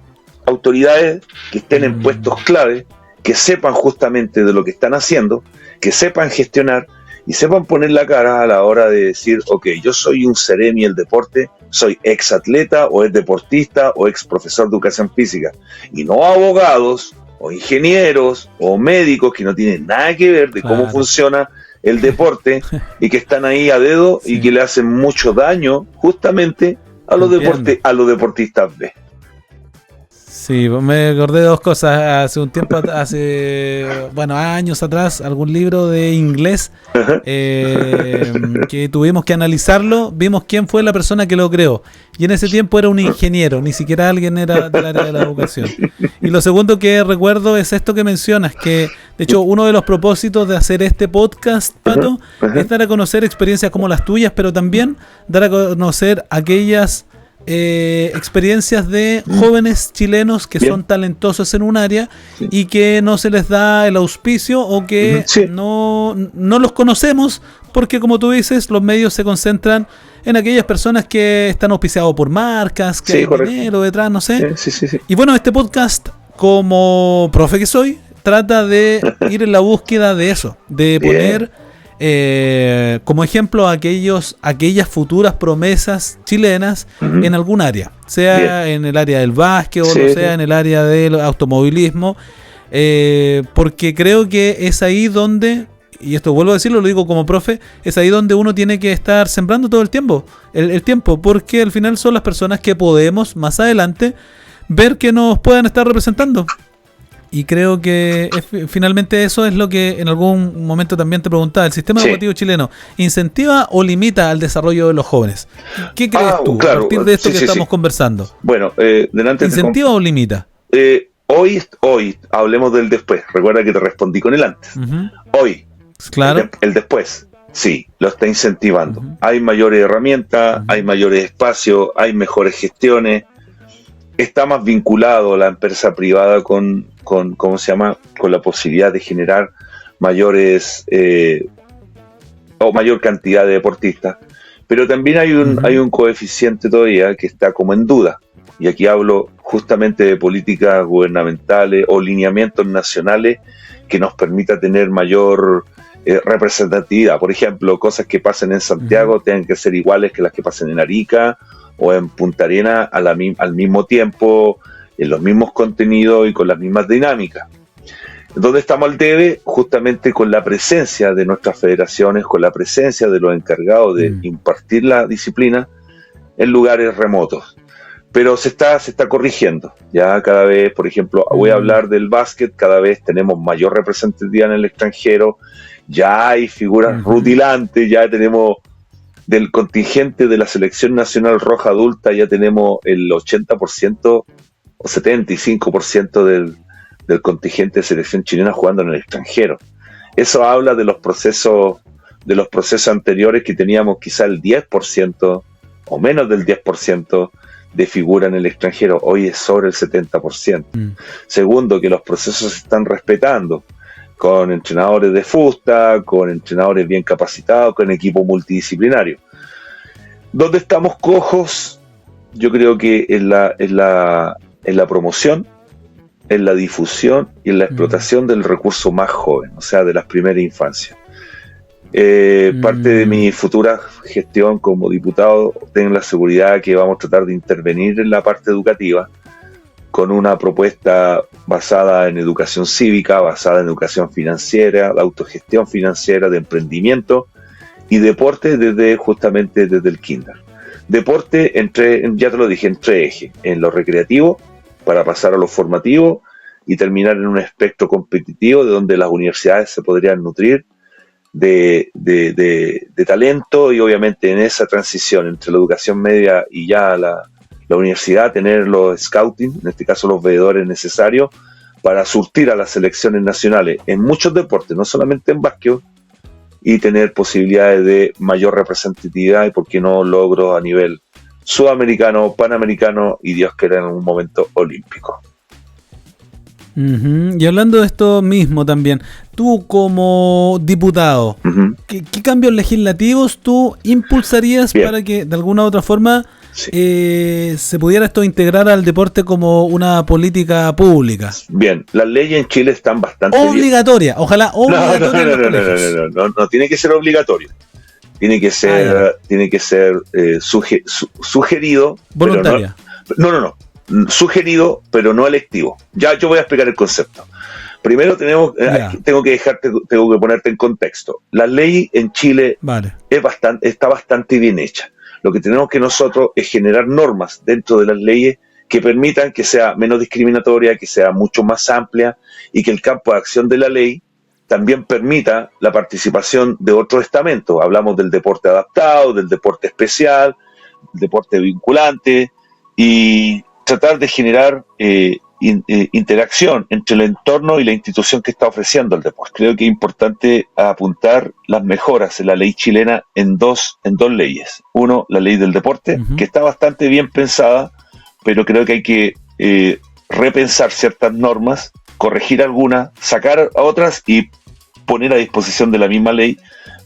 Autoridades que estén en puestos clave, que sepan justamente de lo que están haciendo, que sepan gestionar y sepan poner la cara a la hora de decir, ok, yo soy un seremi del deporte, soy ex atleta o ex deportista o ex profesor de educación física, y no abogados o ingenieros o médicos que no tienen nada que ver de cómo funciona el deporte y que están ahí a dedo y que le hacen mucho daño justamente a los deportistas B. Sí, me acordé de dos cosas. Hace un tiempo, años atrás, algún libro de inglés que tuvimos que analizarlo, vimos quién fue la persona que lo creó. Y en ese tiempo era un ingeniero, ni siquiera alguien era del área de la educación. Y lo segundo que recuerdo es esto que mencionas, que de hecho uno de los propósitos de hacer este podcast, Pato, es dar a conocer experiencias como las tuyas, pero también dar a conocer aquellas experiencias de jóvenes chilenos que son talentosos en un área y que no se les da el auspicio o que no los conocemos porque, como tú dices, los medios se concentran en aquellas personas que están auspiciados por marcas, que hay dinero detrás, no sé. Y bueno, este podcast, como profe que soy, trata de ir en la búsqueda de eso, de poner como ejemplo aquellas futuras promesas chilenas en algún área, sea en el área del básquet o sea en el área del automovilismo, porque creo que es ahí donde, y esto vuelvo a decirlo, lo digo como profe, es ahí donde uno tiene que estar sembrando todo el tiempo, porque al final son las personas que podemos más adelante ver que nos puedan estar representando. Y creo que finalmente eso es lo que en algún momento también te preguntaba. ¿El sistema educativo chileno incentiva o limita al desarrollo de los jóvenes? ¿Qué crees tú a partir de esto que estamos conversando? Bueno, ¿incentiva o limita? Hoy hablemos del después. Recuerda que te respondí con el antes. Hoy, claro. El después, sí, lo está incentivando. Hay mayores herramientas, hay mayores espacios, hay mejores gestiones. Está más vinculado la empresa privada con ¿cómo se llama? Con la posibilidad de generar mayores o mayor cantidad de deportistas. Pero también hay un coeficiente todavía que está como en duda. Y aquí hablo justamente de políticas gubernamentales o lineamientos nacionales que nos permita tener mayor representatividad. Por ejemplo, cosas que pasen en Santiago tengan que ser iguales que las que pasen en Arica o en Punta Arenas al mismo tiempo, en los mismos contenidos y con las mismas dinámicas. ¿Dónde estamos al debe? Justamente con la presencia de nuestras federaciones, con la presencia de los encargados de impartir la disciplina en lugares remotos. Pero se está corrigiendo. Ya cada vez, por ejemplo, voy a hablar del básquet, cada vez tenemos mayor representatividad en el extranjero, ya hay figuras rutilantes, ya tenemos del contingente de la selección nacional roja adulta, ya tenemos el 80% o 75% del contingente de selección chilena jugando en el extranjero. Eso habla de los procesos anteriores que teníamos quizá el 10% o menos del 10% de figura en el extranjero. Hoy es sobre el 70%. Segundo, que los procesos se están respetando con entrenadores de fusta, con entrenadores bien capacitados, con equipo multidisciplinario. ¿Dónde estamos cojos? Yo creo que en la promoción, en la difusión y en la explotación del recurso más joven, o sea, de las primeras infancias. Parte de mi futura gestión como diputado, tengo la seguridad que vamos a tratar de intervenir en la parte educativa con una propuesta basada en educación cívica, basada en educación financiera, de autogestión financiera, de emprendimiento y deporte justamente desde el kinder. Deporte, ya te lo dije, en tres ejes: en lo recreativo, para pasar a lo formativo y terminar en un espectro competitivo de donde las universidades se podrían nutrir de talento, y obviamente en esa transición entre la educación media y ya la universidad tener los scouting, en este caso los veedores necesarios para surtir a las selecciones nacionales en muchos deportes, no solamente en básquet, y tener posibilidades de mayor representatividad y por qué no logros a nivel sudamericano, panamericano y Dios quiera en un momento olímpico. Y hablando de esto mismo también, tú como diputado, ¿qué cambios legislativos tú impulsarías para que de alguna u otra forma se pudiera esto integrar al deporte como una política pública? Bien, las leyes en Chile están bastante obligatoria, ojalá obligatoria. No tiene que ser obligatorio. Tiene que ser, sugerido. Voluntaria. No. Sugerido, pero no electivo. Ya yo voy a explicar el concepto. Primero tengo que ponerte en contexto. La ley en Chile está bastante bien hecha. Lo que tenemos que nosotros es generar normas dentro de las leyes que permitan que sea menos discriminatoria, que sea mucho más amplia y que el campo de acción de la ley también permita la participación de otros estamentos. Hablamos del deporte adaptado, del deporte especial, del deporte vinculante, y tratar de generar interacción entre el entorno y la institución que está ofreciendo el deporte. Creo que es importante apuntar las mejoras en la ley chilena en dos leyes. Uno, la ley del deporte, que está bastante bien pensada, pero creo que hay que repensar ciertas normas, corregir algunas, sacar a otras y poner a disposición de la misma ley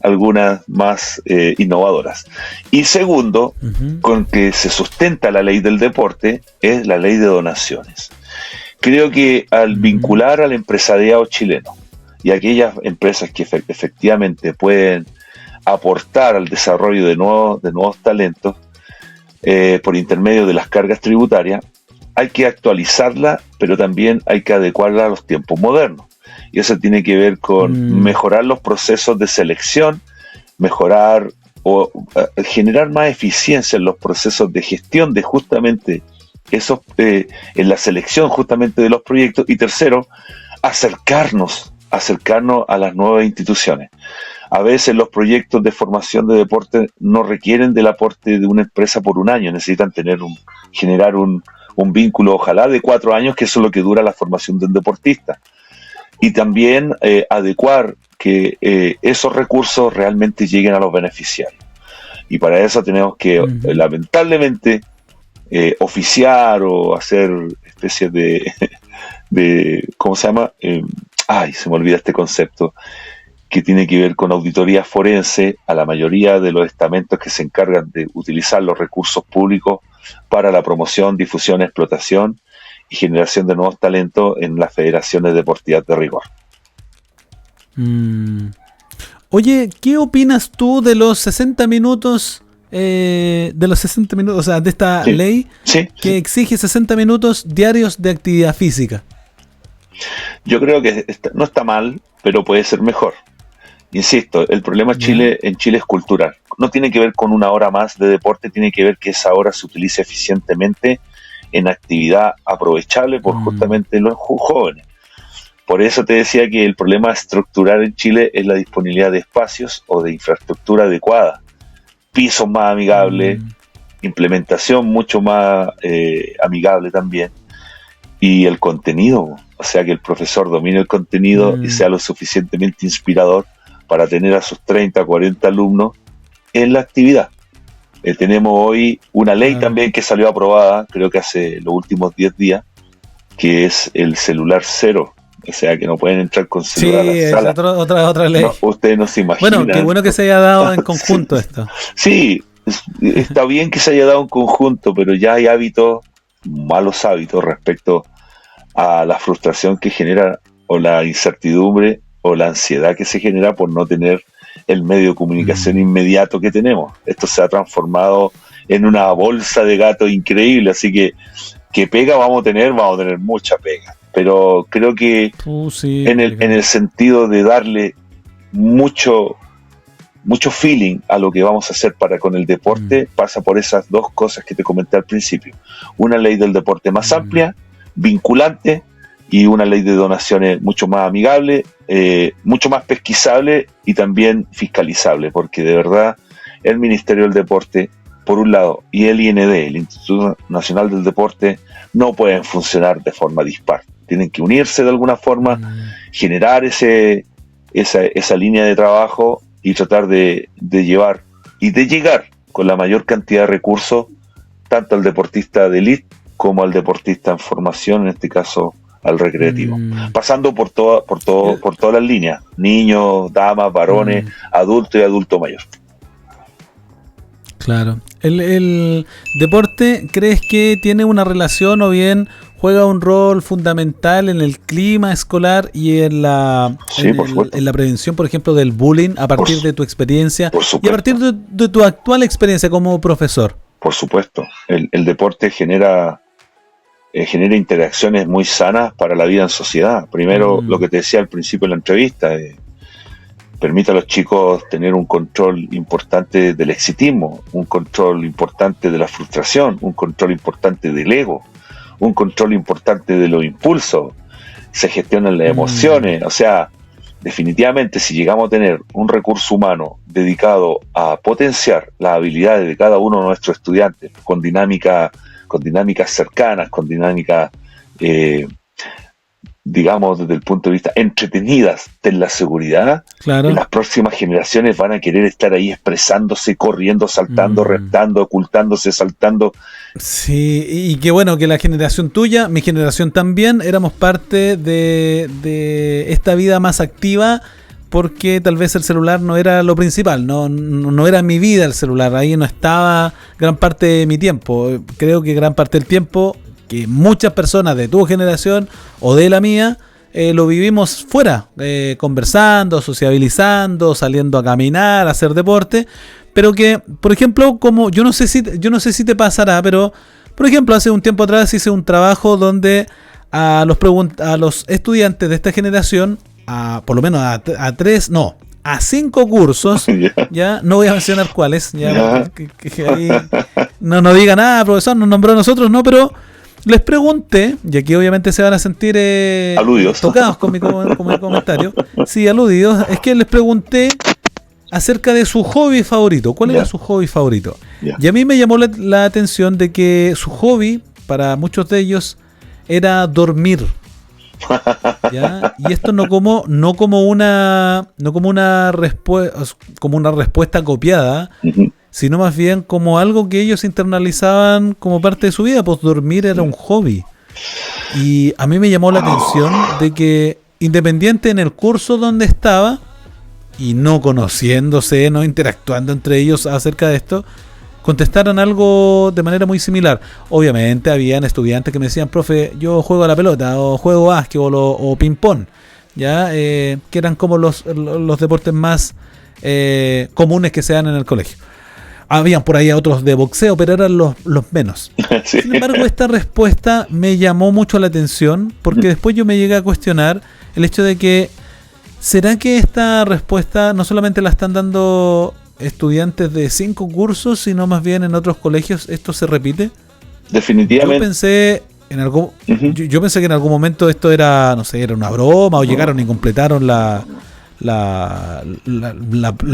algunas más innovadoras. Y segundo, con que se sustenta la ley del deporte, es la ley de donaciones. Creo que al vincular al empresariado chileno y aquellas empresas que efectivamente pueden aportar al desarrollo de nuevos talentos por intermedio de las cargas tributarias, hay que actualizarla, pero también hay que adecuarla a los tiempos modernos. Y eso tiene que ver con mejorar los procesos de selección, mejorar o generar más eficiencia en los procesos de gestión de justamente esos, en la selección justamente de los proyectos. Y tercero, acercarnos a las nuevas instituciones. A veces los proyectos de formación de deporte no requieren del aporte de una empresa por un año, necesitan generar un vínculo, ojalá de 4 años, que eso es lo que dura la formación de un deportista. Y también adecuar que esos recursos realmente lleguen a los beneficiarios. Y para eso tenemos que, lamentablemente, oficiar o hacer especies de ¿cómo se llama? Se me olvida este concepto, que tiene que ver con auditoría forense a la mayoría de los estamentos que se encargan de utilizar los recursos públicos para la promoción, difusión, explotación y generación de nuevos talentos en las federaciones deportivas de rigor. Oye, ¿qué opinas tú de los 60 minutos? O sea, de esta ley que exige 60 minutos diarios de actividad física. Yo creo que no está mal, pero puede ser mejor. Insisto, el problema en Chile es cultural. No tiene que ver con una hora más de deporte, tiene que ver que esa hora se utilice eficientemente en actividad aprovechable por justamente los jóvenes. Por eso te decía que el problema estructural en Chile es la disponibilidad de espacios o de infraestructura adecuada, pisos más amigables, implementación mucho más amigable también, y el contenido, o sea, que el profesor domine el contenido y sea lo suficientemente inspirador para tener a sus 30, 40 alumnos en la actividad. Tenemos hoy una ley también que salió aprobada, creo que hace los últimos 10 días, que es el celular cero. O sea, que no pueden entrar con celular a la sala. Sí, otra ley. No, ustedes no se imaginan. Bueno, qué bueno que se haya dado en conjunto esto. Sí, está bien que se haya dado en conjunto, pero ya hay malos hábitos respecto a la frustración que genera, o la incertidumbre, o la ansiedad que se genera por no tener el medio de comunicación inmediato que tenemos. Esto se ha transformado en una bolsa de gato increíble, así que pega vamos a tener mucha pega. Pero creo que en el sentido de darle mucho feeling a lo que vamos a hacer con el deporte, pasa por esas dos cosas que te comenté al principio. Una ley del deporte más amplia, vinculante, y una ley de donaciones mucho más amigable, mucho más pesquisable y también fiscalizable, porque de verdad el Ministerio del Deporte, por un lado, y el IND, el Instituto Nacional del Deporte, no pueden funcionar de forma dispar. Tienen que unirse de alguna forma, generar esa línea de trabajo y tratar de llevar y de llegar con la mayor cantidad de recursos tanto al deportista de élite como al deportista en formación, en este caso al recreativo, pasando por todas las líneas: niños, damas, varones, adultos y adulto mayor. Claro. ¿El deporte crees que tiene una relación o bien juega un rol fundamental en el clima escolar y en la prevención, por ejemplo, del bullying, a partir de tu experiencia y a partir de tu actual experiencia como profesor? Por supuesto. El deporte genera interacciones muy sanas para la vida en sociedad. Primero, lo que te decía al principio de la entrevista, permite a los chicos tener un control importante del exitismo, un control importante de la frustración, un control importante del ego, un control importante de los impulsos, se gestionan las emociones, o sea, definitivamente si llegamos a tener un recurso humano dedicado a potenciar las habilidades de cada uno de nuestros estudiantes con dinámicas cercanas, con dinámicas digamos desde el punto de vista entretenidas de la seguridad, claro, las próximas generaciones van a querer estar ahí expresándose, corriendo, saltando, reptando, ocultándose, saltando. Sí, y qué bueno que la generación tuya, mi generación también, éramos parte de esta vida más activa, porque tal vez el celular no era lo principal, no era mi vida el celular, ahí no estaba gran parte de mi tiempo. Creo que gran parte del tiempo que muchas personas de tu generación o de la mía lo vivimos fuera, conversando, sociabilizando, saliendo a caminar, a hacer deporte, pero que, por ejemplo, como yo no sé si te pasará, pero por ejemplo, hace un tiempo atrás hice un trabajo donde a los estudiantes de esta generación, por lo menos a 5 cursos, ya no voy a mencionar cuáles, que ahí no diga nada, profesor, nos nombró a nosotros, no, pero les pregunté, y aquí obviamente se van a sentir tocados con mi comentario, sí, aludidos, es que les pregunté acerca de su hobby favorito. ¿Cuál era su hobby favorito? Y a mí me llamó la atención de que su hobby, para muchos de ellos, era dormir. ¿Ya? Y esto no como una respuesta copiada, sino más bien como algo que ellos internalizaban como parte de su vida, pues dormir era un hobby. Y a mí me llamó la atención de que, independiente en el curso donde estaba, y no conociéndose, no interactuando entre ellos acerca de esto, contestaron algo de manera muy similar. Obviamente habían estudiantes que me decían, profe, yo juego a la pelota, o juego básquetbol, o ping-pong, ¿ya? Que eran como los deportes más comunes que se dan en el colegio. Habían por ahí otros de boxeo, pero eran los menos. Sí. Sin embargo, esta respuesta me llamó mucho la atención, porque después yo me llegué a cuestionar el hecho de que, ¿será que esta respuesta no solamente la están dando estudiantes de 5 cursos, sino más bien en otros colegios esto se repite? Definitivamente. Yo pensé que en algún momento esto era, no sé, era una broma, o llegaron y completaron la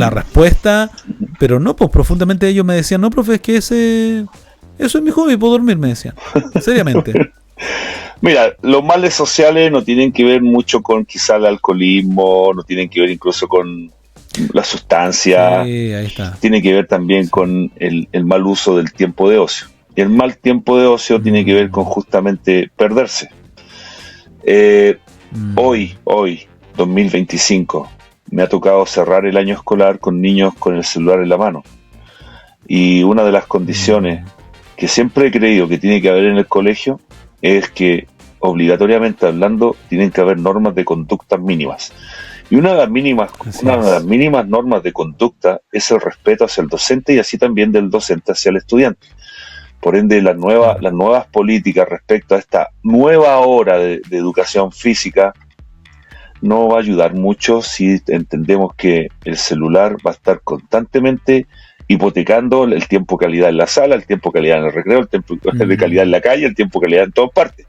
respuesta, pero no, pues profundamente ellos me decían, no, profe, es que eso es mi hobby, puedo dormir, me decían, seriamente. Mira, los males sociales no tienen que ver mucho con quizá el alcoholismo, no tienen que ver incluso con la sustancia, sí, ahí está. Tiene que ver también con el mal uso del tiempo de ocio. Y el mal tiempo de ocio tiene que ver con justamente perderse. Hoy, 2025, me ha tocado cerrar el año escolar con niños con el celular en la mano. Y una de las condiciones que siempre he creído que tiene que haber en el colegio es que, obligatoriamente hablando, tienen que haber normas de conducta mínimas. Y una de las mínimas normas de conducta es el respeto hacia el docente y así también del docente hacia el estudiante. Por ende, las nuevas políticas respecto a esta nueva hora de educación física no va a ayudar mucho si entendemos que el celular va a estar constantemente hipotecando el tiempo de calidad en la sala, el tiempo de calidad en el recreo, el tiempo de calidad en la calle, el tiempo de calidad en todas partes.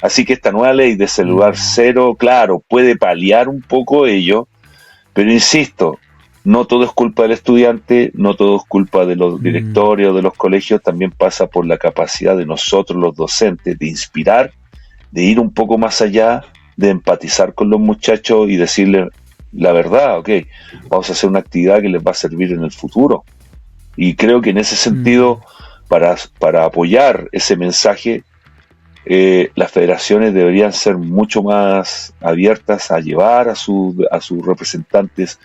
Así que esta nueva ley de celular cero, claro, puede paliar un poco ello, pero insisto, no todo es culpa del estudiante, no todo es culpa de los directorios, de los colegios, también pasa por la capacidad de nosotros los docentes de inspirar, de ir un poco más allá, de empatizar con los muchachos y decirles la verdad, ok, vamos a hacer una actividad que les va a servir en el futuro. Y creo que en ese sentido, para apoyar ese mensaje, las federaciones deberían ser mucho más abiertas a llevar a sus representantes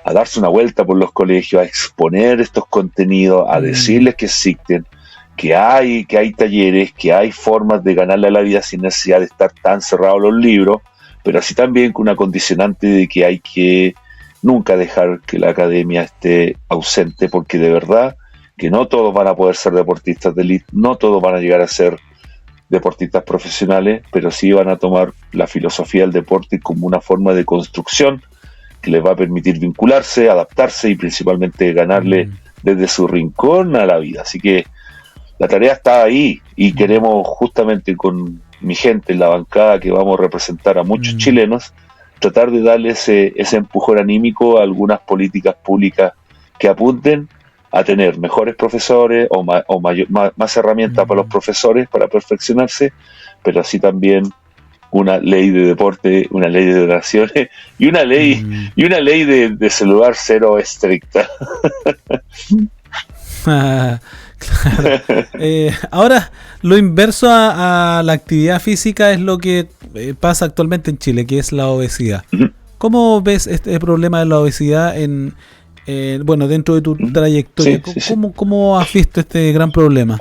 a darse una vuelta por los colegios, a exponer estos contenidos, a decirles que existen, que hay talleres, que hay formas de ganarle a la vida sin necesidad de estar tan cerrados los libros, pero así también con una condicionante de que hay que nunca dejar que la academia esté ausente, porque de verdad que no todos van a poder ser deportistas de élite, no todos van a llegar a ser deportistas profesionales, pero sí van a tomar la filosofía del deporte como una forma de construcción que les va a permitir vincularse, adaptarse y principalmente ganarle desde su rincón a la vida. Así que La tarea está ahí y queremos justamente con mi gente en la bancada que vamos a representar a muchos chilenos, tratar de darle ese empujón anímico a algunas políticas públicas que apunten a tener mejores profesores o más herramientas para los profesores para perfeccionarse, pero así también una ley de deporte, una ley de donaciones y una ley de celular cero estricta. Claro. Ahora, lo inverso a la actividad física es lo que pasa actualmente en Chile, que es la obesidad. ¿Cómo ves este problema de la obesidad dentro de tu trayectoria? ¿Cómo has visto este gran problema?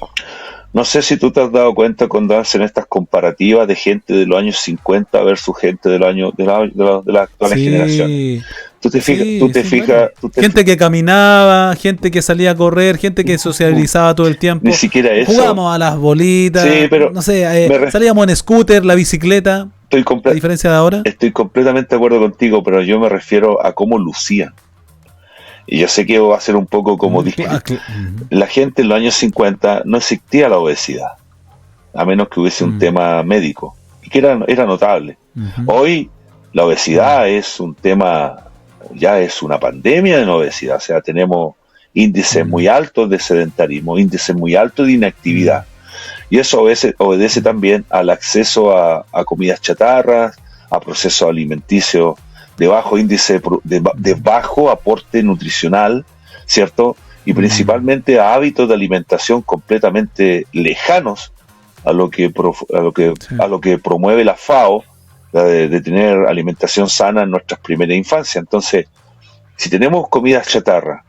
No sé si tú te has dado cuenta cuando hacen estas comparativas de gente de los años 50 versus gente de las actuales generaciones. Tú te fijas. Gente que caminaba, gente que salía a correr, gente que socializaba todo el tiempo. Ni siquiera eso. Jugábamos a las bolitas, pero no sé, salíamos en scooter, la bicicleta. A diferencia de ahora. Estoy completamente de acuerdo contigo, pero yo me refiero a cómo lucían. Y yo sé que va a ser un poco como la gente en los años 50 no existía la obesidad, a menos que hubiese un tema médico, y que era notable. Hoy la obesidad es un tema, ya es una pandemia de obesidad, o sea, tenemos índices muy altos de sedentarismo, índices muy altos de inactividad, y eso obedece también al acceso a comidas chatarras, a procesos alimenticios de bajo índice, de bajo aporte nutricional, ¿cierto? Y principalmente a hábitos de alimentación completamente lejanos a lo que promueve la FAO, de tener alimentación sana en nuestras primeras infancias. Entonces, si tenemos comida chatarra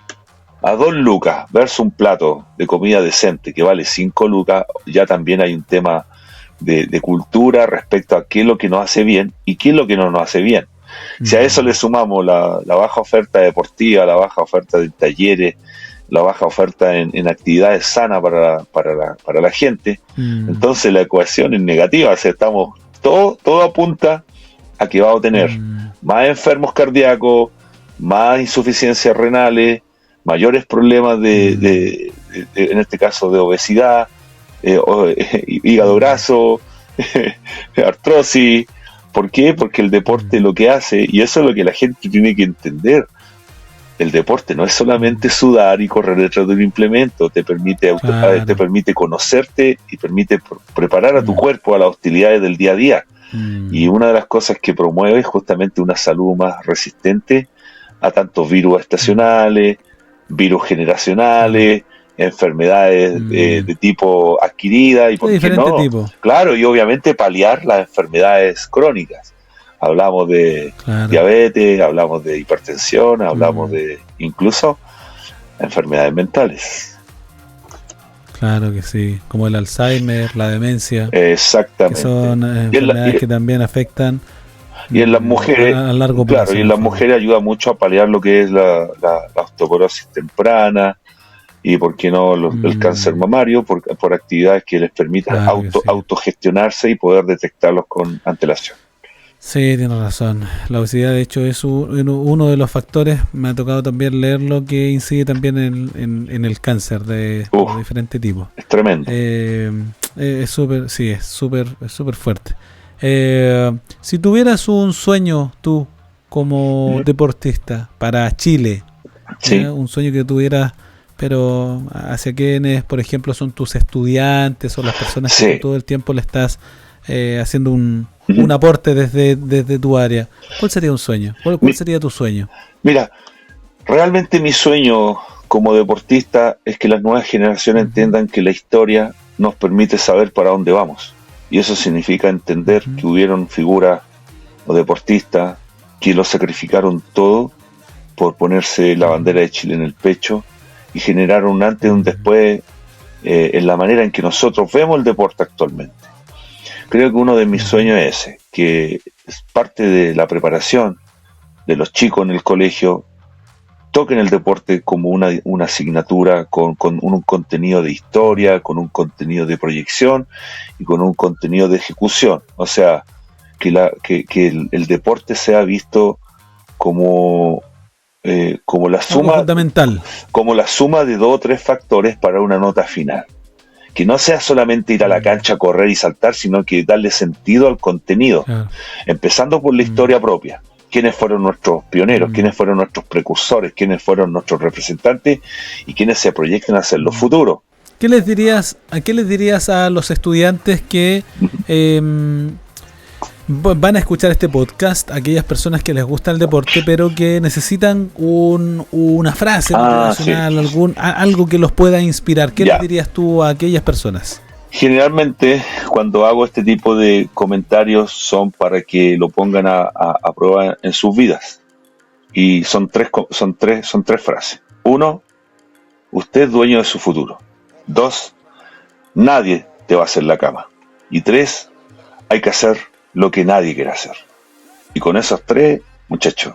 a 2 lucas versus un plato de comida decente que vale 5 lucas, ya también hay un tema de cultura respecto a qué es lo que nos hace bien y qué es lo que no nos hace bien. Si a eso le sumamos la baja oferta deportiva, la baja oferta de talleres, la baja oferta en actividades sanas para la gente, entonces la ecuación es negativa. O sea, todo apunta a que vamos a tener más enfermos cardíacos, más insuficiencias renales, mayores problemas en este caso de obesidad, hígado graso, artrosis. ¿Por qué? Porque el deporte lo que hace, y eso es lo que la gente tiene que entender, el deporte no es solamente sudar y correr detrás de un implemento, te permite conocerte y permite preparar a tu cuerpo a las hostilidades del día a día. Y una de las cosas que promueve es justamente una salud más resistente a tantos virus estacionales, virus generacionales, enfermedades de tipo adquirida y por qué no, claro, y obviamente paliar las enfermedades crónicas. Hablamos de diabetes, hablamos de hipertensión, hablamos de incluso enfermedades mentales. Claro que sí, como el Alzheimer, la demencia. Exactamente. Que son enfermedades que también afectan. Y en las mujeres, a largo plazo. Claro, y en las mujeres ayuda mucho a paliar lo que es la osteoporosis temprana y, ¿por qué no, el cáncer mamario? Por actividades que les permitan autogestionarse y poder detectarlos con antelación. Sí, tienes razón. La obesidad, de hecho, es uno de los factores, me ha tocado también leerlo, que incide también en el cáncer de diferentes tipos. Es tremendo. Es súper fuerte. Si tuvieras un sueño tú como deportista para Chile, un sueño que tuvieras, pero hacia quienes, por ejemplo, son tus estudiantes o las personas que todo el tiempo le estás haciendo un aporte desde tu área, ¿cuál sería un sueño? ¿Cuál sería tu sueño? Mira, realmente mi sueño como deportista es que las nuevas generaciones entiendan que la historia nos permite saber para dónde vamos. Y eso significa entender que hubieron figuras o deportistas que lo sacrificaron todo por ponerse la bandera de Chile en el pecho y generaron un antes y un después en la manera en que nosotros vemos el deporte actualmente. Creo que uno de mis sueños es ese, que es parte de la preparación de los chicos en el colegio, toquen el deporte como una asignatura con un contenido de historia, con un contenido de proyección y con un contenido de ejecución. O sea, que el deporte sea visto como la suma fundamental, como la suma de 2 o 3 factores para una nota final. que no sea solamente ir a la cancha, correr y saltar, sino que darle sentido al contenido, empezando por la historia propia. ¿Quiénes fueron nuestros pioneros? ¿Quiénes fueron nuestros precursores? ¿Quiénes fueron nuestros representantes? ¿Y quiénes se proyectan a ser los futuros? ¿Qué les dirías a los estudiantes que van a escuchar este podcast, aquellas personas que les gusta el deporte, pero que necesitan una frase motivacional, sí, algo que los pueda inspirar? ¿Qué les dirías tú a aquellas personas? Generalmente, cuando hago este tipo de comentarios, son para que lo pongan a prueba en sus vidas. Y son tres frases. 1, usted es dueño de su futuro. 2, nadie te va a hacer la cama. Y 3, hay que hacer lo que nadie quiere hacer. Y con esos 3, muchachos,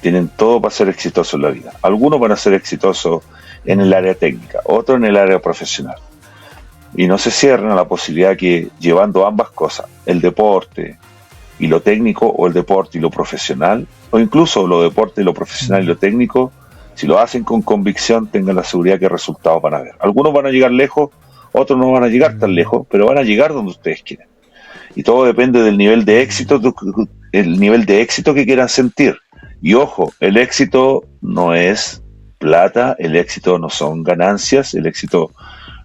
tienen todo para ser exitosos en la vida. Algunos van a ser exitosos en el área técnica, otros en el área profesional. Y no se cierran a la posibilidad que, llevando ambas cosas, el deporte y lo técnico, o el deporte y lo profesional, o incluso lo deporte y lo profesional y lo técnico, si lo hacen con convicción, tengan la seguridad que resultados van a ver. Algunos van a llegar lejos, otros no van a llegar tan lejos, pero van a llegar donde ustedes quieren. Y todo depende del nivel de éxito, que quieran sentir. Y ojo, el éxito no es plata, el éxito no son ganancias, el éxito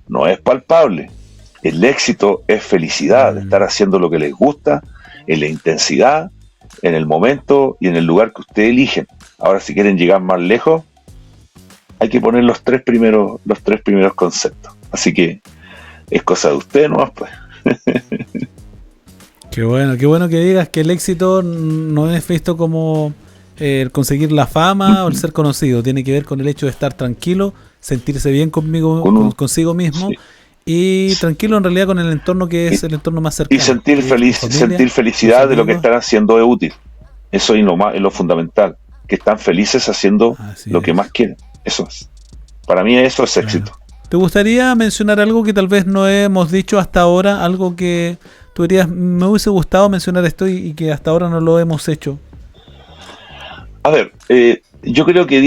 no es palpable. El éxito es felicidad, de estar haciendo lo que les gusta, en la intensidad, en el momento y en el lugar que ustedes eligen. Ahora, si quieren llegar más lejos, hay que poner los tres primeros conceptos. Así que es cosa de ustedes nomás, pues. Qué bueno que digas que el éxito no es visto como el conseguir la fama o el ser conocido. Tiene que ver con el hecho de estar tranquilo, sentirse bien consigo mismo, sí, y tranquilo en realidad con el entorno que es el entorno más cercano. Y sentir felicidad de lo que están haciendo es útil. Eso es lo fundamental, que están felices haciendo lo que más quieren. Eso es. Para mí eso es éxito. ¿Te gustaría mencionar algo que tal vez no hemos dicho hasta ahora? Algo que tú dirías, me hubiese gustado mencionar esto y que hasta ahora no lo hemos hecho. A ver, yo creo que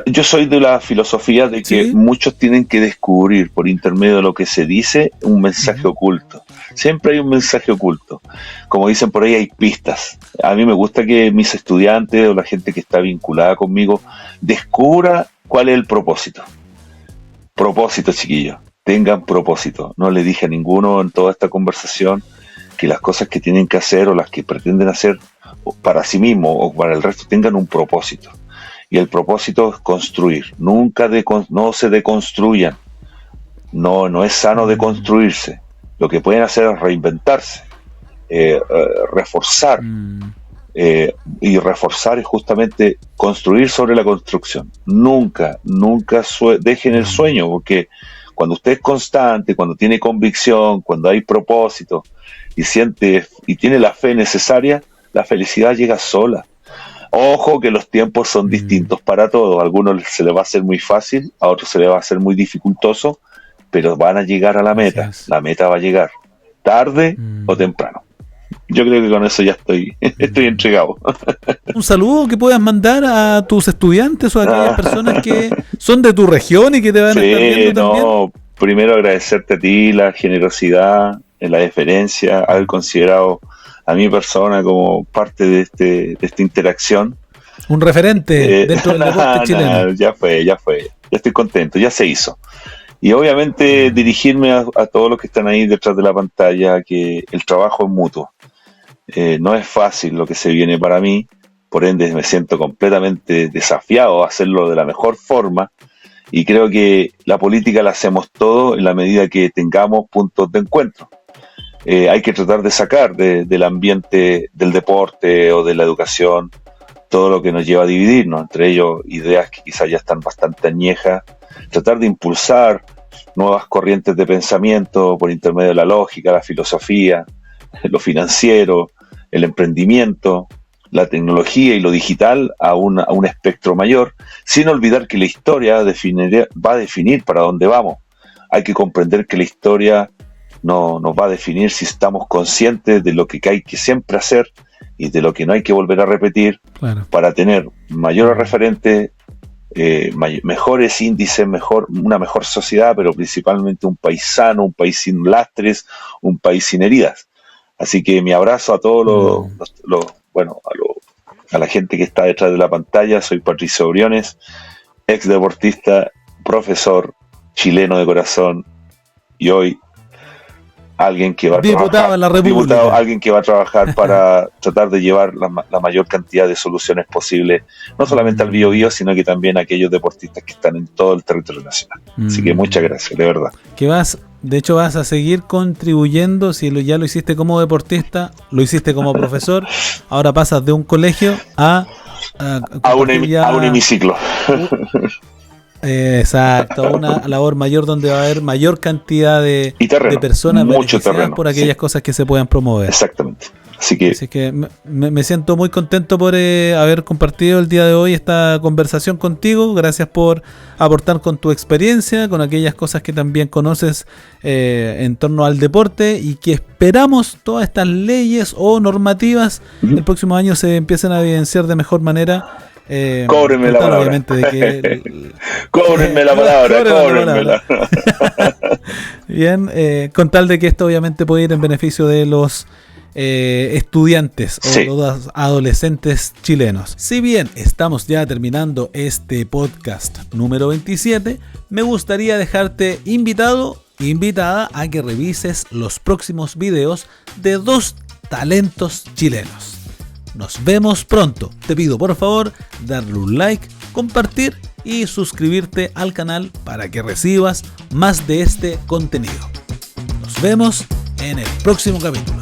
yo soy de la filosofía de que muchos tienen que descubrir por intermedio de lo que se dice un mensaje oculto. Siempre hay un mensaje oculto. Como dicen por ahí, hay pistas. A mí me gusta que mis estudiantes o la gente que está vinculada conmigo descubra cuál es el propósito. Propósito, chiquillos. Tengan propósito. No le dije a ninguno en toda esta conversación que las cosas que tienen que hacer o las que pretenden hacer para sí mismo o para el resto tengan un propósito. Y el propósito es construir. No se deconstruyan. No es sano deconstruirse. Lo que pueden hacer es reinventarse, reforzar. Y reforzar es justamente construir sobre la construcción. Nunca dejen el sueño, porque cuando usted es constante, cuando tiene convicción, cuando hay propósito y tiene la fe necesaria, la felicidad llega sola. Ojo que los tiempos son distintos para todos. A algunos se les va a hacer muy fácil, a otros se les va a hacer muy dificultoso, pero van a llegar a la meta. La meta va a llegar, tarde o temprano. Yo creo que con eso ya estoy entregado. Un saludo que puedas mandar a tus estudiantes o a aquellas personas que son de tu región y que te van a estar viendo también. Primero agradecerte a ti la generosidad, la deferencia, haber considerado a mi persona como parte de esta interacción. Un referente dentro del deporte chileno. Ya fue. Ya estoy contento, ya se hizo. Y obviamente dirigirme a todos los que están ahí detrás de la pantalla, que el trabajo es mutuo. No es fácil lo que se viene para mí, por ende me siento completamente desafiado a hacerlo de la mejor forma, y creo que la política la hacemos todo en la medida que tengamos puntos de encuentro. Hay que tratar de sacar del ambiente del deporte o de la educación todo lo que nos lleva a dividirnos, entre ellos ideas que quizás ya están bastante añejas, tratar de impulsar nuevas corrientes de pensamiento por intermedio de la lógica, la filosofía, lo financiero, el emprendimiento, la tecnología y lo digital a un espectro mayor, sin olvidar que la historia va a definir para dónde vamos. Hay que comprender que la historia nos va a definir si estamos conscientes de lo que hay que siempre hacer y de lo que no hay que volver a repetir, para tener mayores referentes mejores índices, una mejor sociedad, pero principalmente un país sano, un país sin lastres, un país sin heridas. Así que mi abrazo a todos a la gente que está detrás de la pantalla. Soy Patricio Briones, ex deportista, profesor, chileno de corazón, y hoy alguien que va a diputado en la República. Alguien que va a trabajar para tratar de llevar la mayor cantidad de soluciones posibles, no solamente al Biobío, sino que también a aquellos deportistas que están en todo el territorio nacional. Así que muchas gracias, de verdad. De hecho vas a seguir contribuyendo. Si ya lo hiciste como deportista, lo hiciste como profesor, ahora pasas de un colegio a un hemiciclo. Exacto, una labor mayor donde va a haber mayor cantidad de personas beneficiadas por aquellas cosas que se puedan promover. Exactamente. Así que me siento muy contento por haber compartido el día de hoy esta conversación contigo. Gracias por aportar con tu experiencia, con aquellas cosas que también conoces en torno al deporte, y que esperamos todas estas leyes o normativas el próximo año se empiecen a evidenciar de mejor manera. Cóbrenme la palabra. Obviamente de que cóbrenme la palabra. Bien, con tal de que esto obviamente puede ir en beneficio de los estudiantes o los adolescentes chilenos. Si bien estamos ya terminando este podcast número 27, me gustaría dejarte invitada a que revises los próximos videos de 2 talentos chilenos. Nos vemos pronto. Te pido por favor darle un like, compartir y suscribirte al canal para que recibas más de este contenido. Nos vemos en el próximo capítulo.